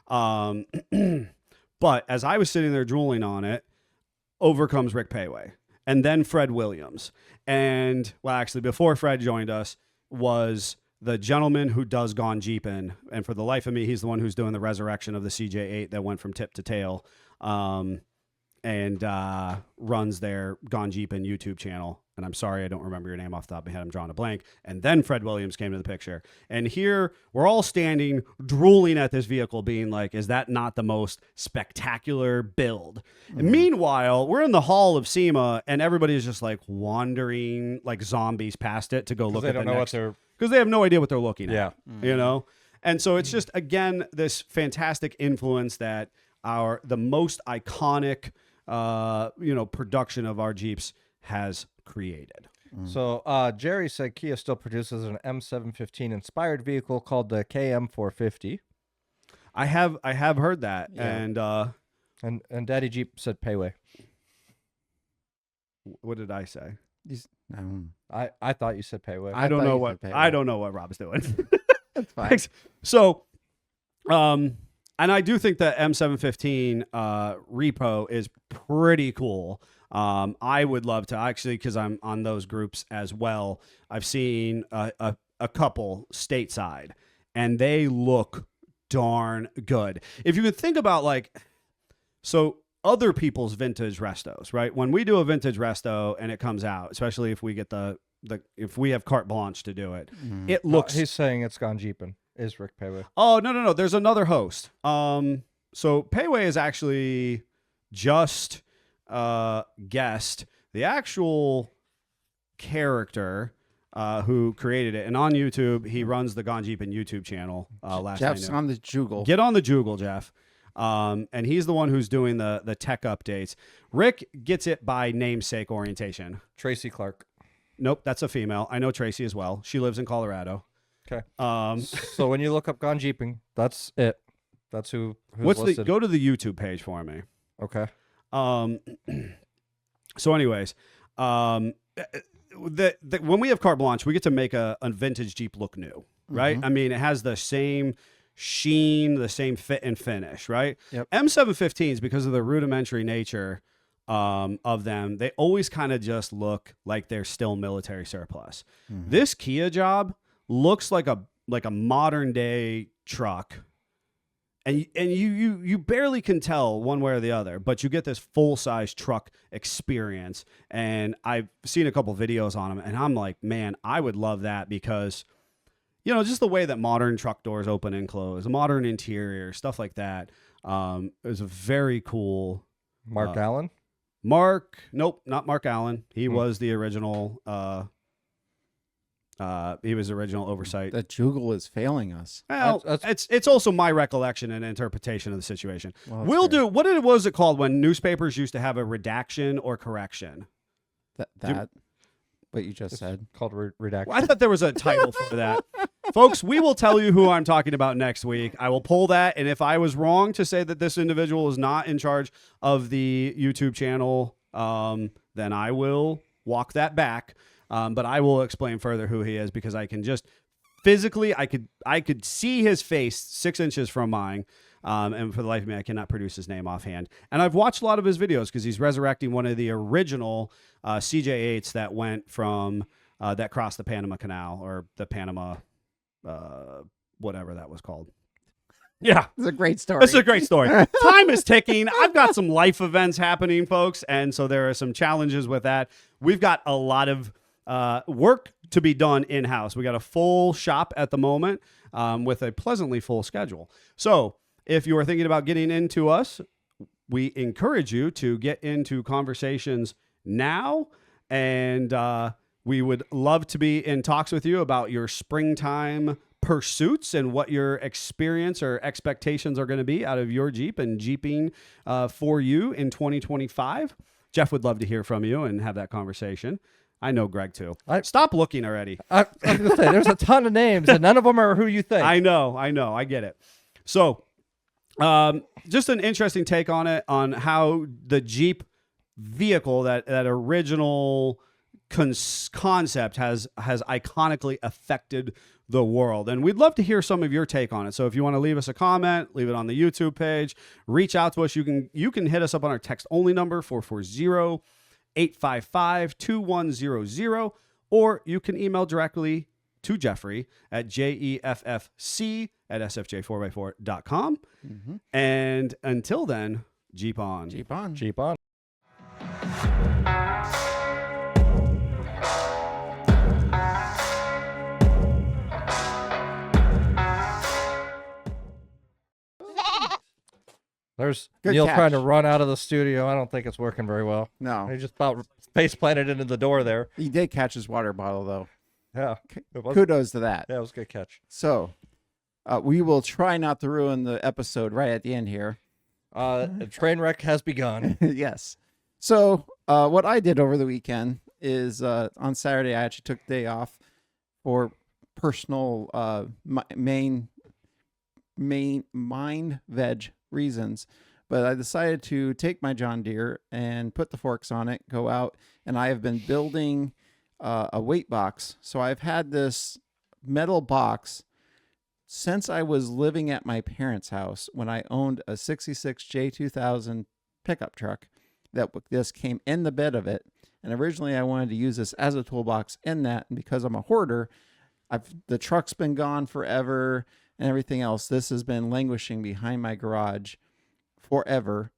But as I was sitting there drooling on it, over comes Rick Payway and then Fred Williams. And actually before Fred joined us was the gentleman who does Gone Jeepin'. And for the life of me, he's the one who's doing the resurrection of the CJ8 that went from tip to tail. And runs their Gone Jeepin' YouTube channel. And I'm sorry, I don't remember your name off the top of my head. I'm drawing a blank. And then Fred Williams came to the picture. And here we're all standing, drooling at this vehicle, being like, is that not the most spectacular build? And meanwhile, we're in the hall of SEMA, and everybody is just like wandering like zombies past it to go look at the next. Because they have no idea what they're looking at. And so it's just, again, this fantastic influence that the most iconic production of our Jeeps has created. So Jerry said Kia still produces an M715 inspired vehicle called the KM450. I have heard that. Yeah. And Daddy Jeep said Payway. What did I say? I thought you said Payway. I don't know what Rob's doing. That's fine. So and I do think the M715 repo is pretty cool. I would love to actually, because I'm on those groups as well. I've seen a couple stateside, and they look darn good. If you could think about so other people's vintage restos, right? When we do a vintage resto and it comes out, especially if we get if we have carte blanche to do it, it looks. He's saying it's Gone Jeepin'. Is Rick Payway? Oh, no. There's another host. So Payway is actually just guessed the actual character who created it. And on YouTube, he runs the Gone Jeepin' YouTube channel. Jeff's on the Jugal. Get on the Jugal, Jeff. And he's the one who's doing the tech updates. Rick gets it by namesake orientation. Tracy Clark. Nope, that's a female. I know Tracy as well. She lives in Colorado. Okay. So when you look up Gone Jeeping, that's it. That's who's listed. Go to the YouTube page for me. Okay. So anyways, when we have carte blanche, we get to make a vintage Jeep look new, right? I mean, it has the same sheen, the same fit and finish, right? Yep. M715s, because of the rudimentary nature of them, they always kind of just look like they're still military surplus. This Kia job looks like a modern day truck, and you barely can tell one way or the other, but you get this full size truck experience. And I've seen a couple videos on them, and I'm like, man, I would love that, because just the way that modern truck doors open and close, modern interior, stuff like that, is a very cool. Mark Allen. Nope, not Mark Allen. He was the original. He was the original oversight. That Jugal is failing us. Well, it's also my recollection and interpretation of the situation. Well, We'll fair. do. What was it called when newspapers used to have a redaction or correction? That what you just said. Called redaction. I thought there was a title for that. Folks, we will tell you who I'm talking about next week. I will pull that, and if I was wrong to say that this individual is not in charge of the YouTube channel, then I will walk that back. But I will explain further who he is, because I can just physically, I could see his face 6 inches from mine. And for the life of me, I cannot produce his name offhand. And I've watched a lot of his videos because he's resurrecting one of the original CJ8s that went from that crossed the Panama Canal, or the Panama, whatever that was called. Yeah. It's a great story. It's a great story. Time is ticking. I've got some life events happening, folks. And so there are some challenges with that. We've got a lot of work to be done in-house. We got a full shop at the moment with a pleasantly full schedule. So if you are thinking about getting into us, we encourage you to get into conversations now. And we would love to be in talks with you about your springtime pursuits and what your experience or expectations are going to be out of your Jeep and Jeeping for you in 2025. Jeff would love to hear from you and have that conversation. I know Greg too. Stop looking already. I was going to say, there's a ton of names, and none of them are who you think. I know. I get it. So just an interesting take on it, on how the Jeep vehicle, that original concept has iconically affected the world. And we'd love to hear some of your take on it. So if you want to leave us a comment, leave it on the YouTube page, reach out to us. You can hit us up on our text only number 440-855-2100, or you can email directly to Jeffrey at jeffc@sfj4x4.com. Mm-hmm. And until then, Jeep on. Jeep on. Jeep on. There's Good Neil catch. trying to run out of the studio. I don't think it's working very well. No, He just about face planted into the door there. he did catch his water bottle though. Yeah. It was, Kudos to that. yeah, it was a good catch. So, we will try not to ruin the episode right at the end here. The train wreck has begun. Yes. So, what I did over the weekend is on Saturday I actually took the day off for personal mind veg reasons, but I decided to take my John Deere and put the forks on it, go out, and I have been building a weight box. So I've had this metal box since I was living at my parents' house when I owned a 66 J2000 pickup truck that this came in the bed of it. And originally I wanted to use this as a toolbox in that. And because I'm a hoarder, the truck's been gone forever and everything else. This has been languishing behind my garage forever.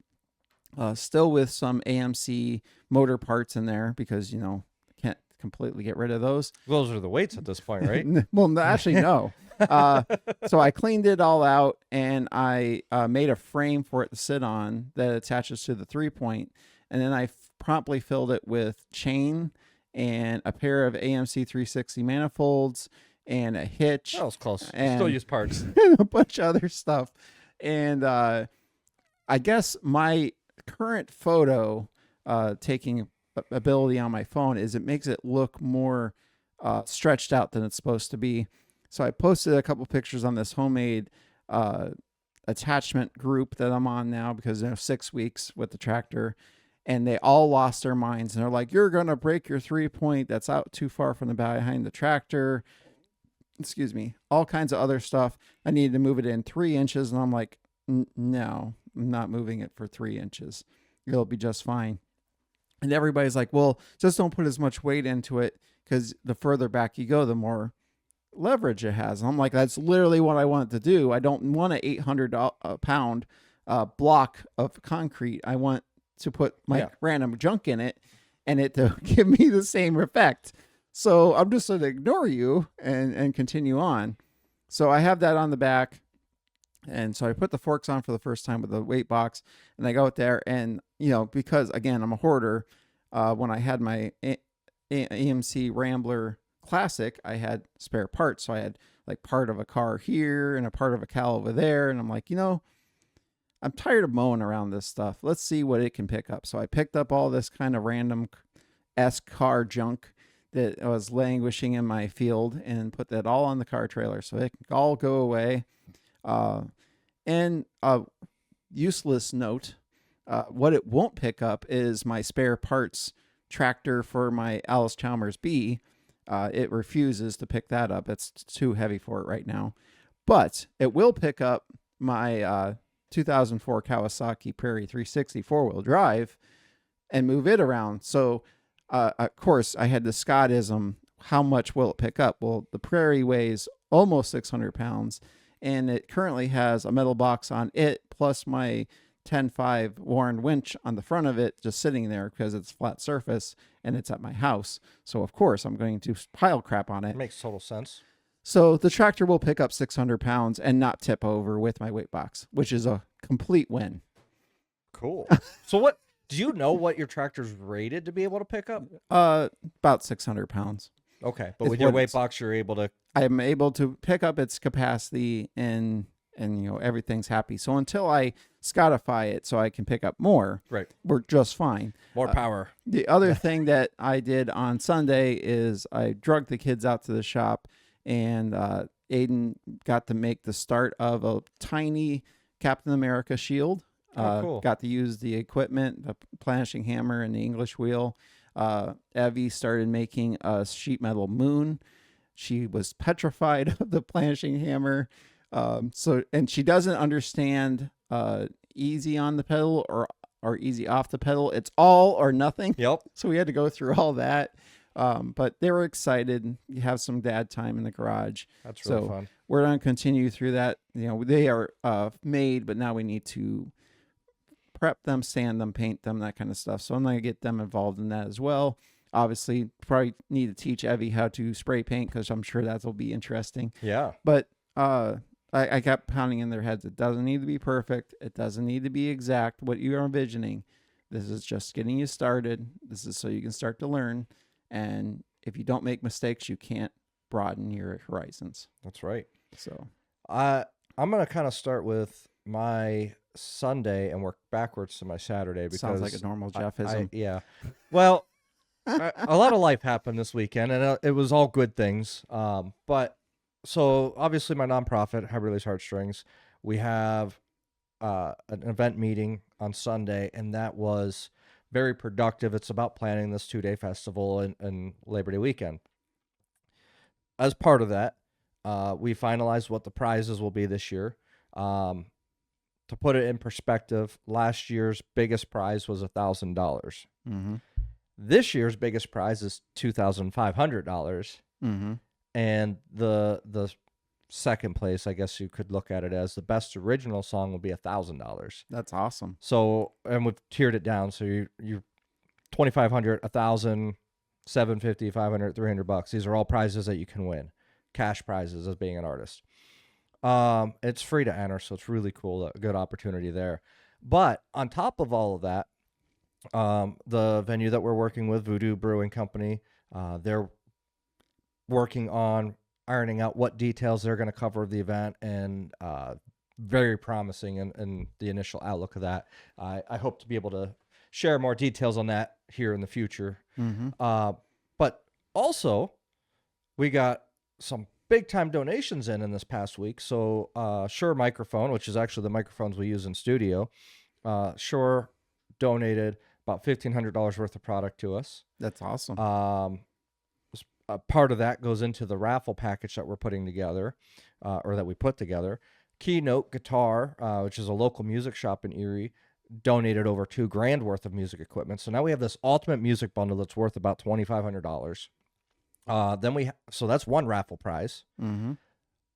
Still with some AMC motor parts in there because, can't completely get rid of those. Those are the weights at this point, right? Well, actually, no. So I cleaned it all out and I made a frame for it to sit on that attaches to the 3-point. And then I promptly filled it with chain and a pair of AMC 360 manifolds and a hitch. That was close. And Still use parts. and a bunch of other stuff. And I guess my current photo taking ability on my phone is it makes it look more stretched out than it's supposed to be. So I posted a couple pictures on this homemade attachment group that I'm on now because 6 weeks with the tractor, and they all lost their minds. And they're like, you're going to break your 3-point. That's out too far from the behind the tractor. Excuse me. All kinds of other stuff. I needed to move it in 3 inches. And I'm like, no, I'm not moving it for 3 inches. It'll be just fine. And everybody's like, well, just don't put as much weight into it because the further back you go, the more leverage it has. And I'm like, that's literally what I want it to do. I don't want an 800 pound block of concrete. I want to put my random junk in it and it to give me the same effect. So I'm just going to ignore you and continue on. So I have that on the back. And so I put the forks on for the first time with the weight box, and I go out there, and because again I'm a hoarder, when I had my AMC Rambler Classic, I had spare parts, so I had like part of a car here and a part of a cow over there, and I'm like, I'm tired of mowing around this stuff. Let's see what it can pick up. So I picked up all this kind of random car junk that was languishing in my field and put that all on the car trailer so it can all go away. And a useless note, what it won't pick up is my spare parts tractor for my Alice Chalmers B. It refuses to pick that up. It's too heavy for it right now. But it will pick up my 2004 Kawasaki Prairie 360 four-wheel drive and move it around. So, of course, I had the Scottism, how much will it pick up? Well, the Prairie weighs almost 600 pounds, and it currently has a metal box on it, plus my 10.5 Warren winch on the front of it, just sitting there because it's flat surface, and it's at my house. So, of course, I'm going to pile crap on it. Makes total sense. So the tractor will pick up 600 pounds and not tip over with my weight box, which is a complete win. Cool. So do you know what your tractor's rated to be able to pick up? About 600 pounds. Okay. But It's with your what weight it's- box, you're able to. I'm able to pick up its capacity and everything's happy. So until I Scottify it so I can pick up more, Right. we're just fine. More power. The other thing that I did on Sunday is I drugged the kids out to the shop, and Aiden got to make the start of a tiny Captain America shield. Cool. Got to use the equipment, the planishing hammer and the English wheel. Evie started making a sheet metal moon. She was petrified of the planishing hammer. And she doesn't understand easy on the pedal or easy off the pedal. It's all or nothing. Yep. So we had to go through all that. But they were excited. You have some dad time in the garage. That's really So fun. we're going to continue through that. They are made, but now we need to prep them, sand them, paint them, that kind of stuff. So I'm going to get them involved in that as well. Obviously, probably need to teach Evie how to spray paint because I'm sure that will be interesting. Yeah. But I kept pounding in their heads. It doesn't need to be perfect. It doesn't need to be exact what you are envisioning. This is just getting you started. This is so you can start to learn. And if you don't make mistakes, you can't broaden your horizons. That's right. So I'm going to kind of start with my Sunday and work backwards to my Saturday because sounds like a normal Jeffism. Yeah. Well, a lot of life happened this weekend, and it was all good things. But so obviously my nonprofit, High Release Heartstrings, we have an event meeting on Sunday, and that was very productive. It's about planning this 2-day festival and Labor Day weekend. As part of that, we finalized what the prizes will be this year. To put it in perspective, last year's biggest prize was $1,000. Mm-hmm. This year's biggest prize is $2,500. Mm-hmm. And the second place, I guess you could look at it as the best original song will be $1,000. That's awesome. So, and we've tiered it down. So you're 2,500, 1,000, 750, 500, $300. These are all prizes that you can win. Cash prizes as being an artist. It's free to enter, so it's really cool. A good opportunity there. But on top of all of that, the venue that we're working with, Voodoo Brewing Company, they're working on ironing out what details they're going to cover of the event, and very promising in the initial outlook of that. I hope to be able to share more details on that here in the future. Mm-hmm. But also, we got some big-time donations in this past week. So Shure Microphone, which is actually the microphones we use in studio, Shure donated about $1,500 worth of product to us. That's awesome. A part of that goes into the raffle package that we're putting together, or that we put together. Keynote Guitar, which is a local music shop in Erie, donated over $2,000 worth of music equipment. So now we have this ultimate music bundle that's worth about $2,500. So that's one raffle prize. Mm-hmm.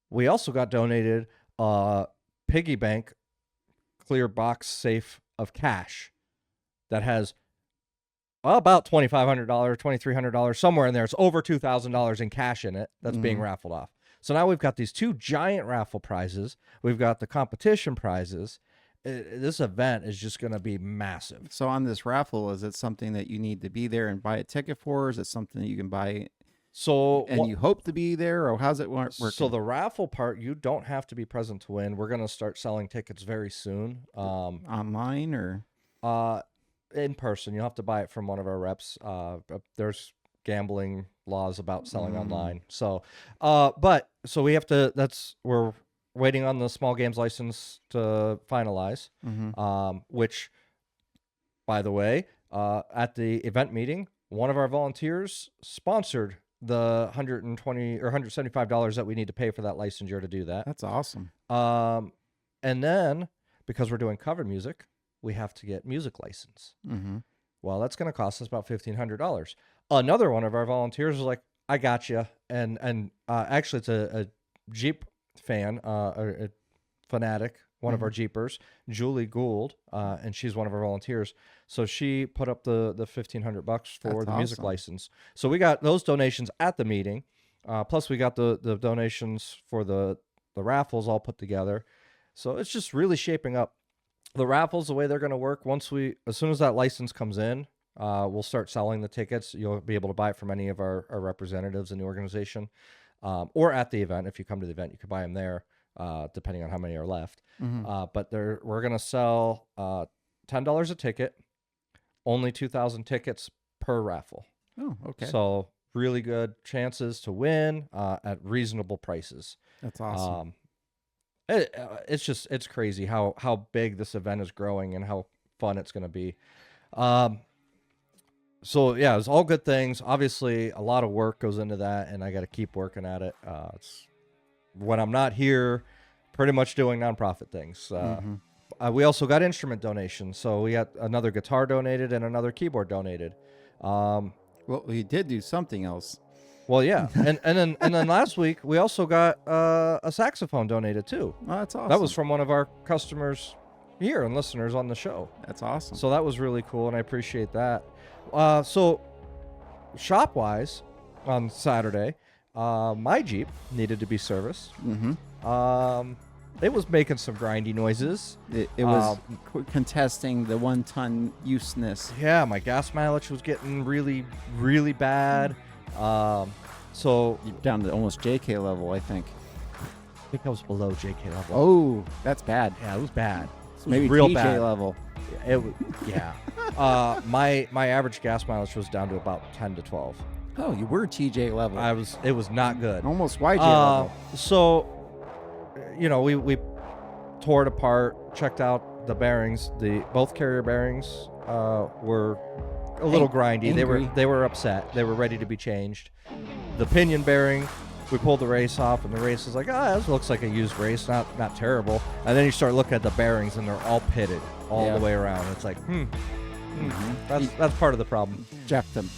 We also got donated a piggy bank clear box safe of cash that has about $2,500, $2,300, somewhere in there. It's over $2,000 in cash in it that's being raffled off. So now we've got these 2 giant raffle prizes. We've got the competition prizes. This event is just going to be massive. So on this raffle, is it something that you need to be there and buy a ticket for? Or is it something that you can buy and you hope to be there? Or how's it work? So the raffle part, you don't have to be present to win. We're going to start selling tickets very soon. Online or? In person. You'll have to buy it from one of our reps. There's gambling laws about selling online. So, so we have to, we're waiting on the small games license to finalize, which, by the way, at the event meeting, one of our volunteers sponsored the $120 or $175 that we need to pay for that licensure to do that. That's awesome. And then, because we're doing cover music, we have to get music license. Well, that's going to cost us about $1,500. Another one of our volunteers was like, I got you. And actually, it's a Jeep fan, a fanatic, one of our Jeepers, Julie Gould, and she's one of our volunteers. So she put up the $1,500 for the music license. So we got those donations at the meeting. Plus, we got the donations for the raffles all put together. So it's just really shaping up. The raffles, the way they're going to work, as soon as that license comes in, we'll start selling the tickets. You'll be able to buy it from any of our representatives in the organization, or at the event. If you come to the event, you can buy them there, depending on how many are left. But we're going to sell $10 a ticket, only 2,000 tickets per raffle. Oh, okay. So really good chances to win at reasonable prices. That's awesome. It's crazy how big this event is growing and how fun it's going to be. So yeah, it's all good things. Obviously, a lot of work goes into that, and I got to keep working at it. It's when I'm not here, pretty much doing nonprofit things. We also got instrument donations, so we got another guitar donated and another keyboard donated. Well, we did do something else. Well, yeah, and then last week we also got a saxophone donated too. Oh, that's awesome. That was from one of our customers here and listeners on the show. That's awesome. So that was really cool, and I appreciate that. So shop-wise, on Saturday, my Jeep needed to be serviced. It was making some grindy noises. It was contesting the 1-ton useness. Yeah, my gas mileage was getting really, really bad. So You're down to almost JK level, I think. I think I was below JK level. Oh, that's bad. Yeah, it was bad. So maybe real TJ bad. level. It was, yeah. My average gas mileage was down to about 10 to 12. Oh, you were TJ level. It was not good. Almost YJ level. So, we tore it apart, checked out the bearings. Both carrier bearings were a little grindy. Angry. They were upset. They were ready to be changed. The pinion bearing, we pulled the race off, and the race is like, this looks like a used race, not terrible. And then you start looking at the bearings, and they're all pitted all the way around. It's like, that's part of the problem. Jacked them.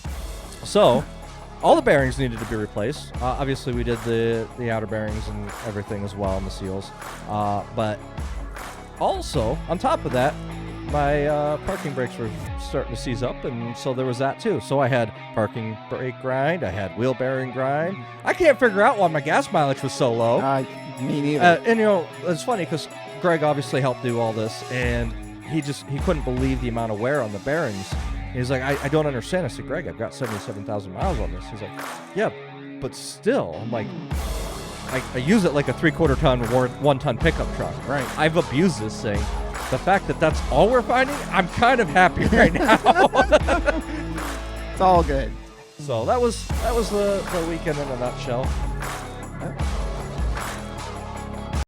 So, all the bearings needed to be replaced. Obviously, we did the outer bearings and everything as well, and the seals. But also, on top of that, my parking brakes were starting to seize up, and so there was that too. So I had parking brake grind, I had wheel bearing grind. I can't figure out why my gas mileage was so low. Me neither. And it's funny because Greg obviously helped do all this, and he couldn't believe the amount of wear on the bearings. He's like, I don't understand. I said, Greg, I've got 77,000 miles on this. He's like, yeah, but still. I'm like, I use it like a 3/4 ton or 1-ton pickup truck. Right. I've abused this thing. The fact that that's all we're finding, I'm kind of happy right now. It's all good. So that was the weekend in a nutshell.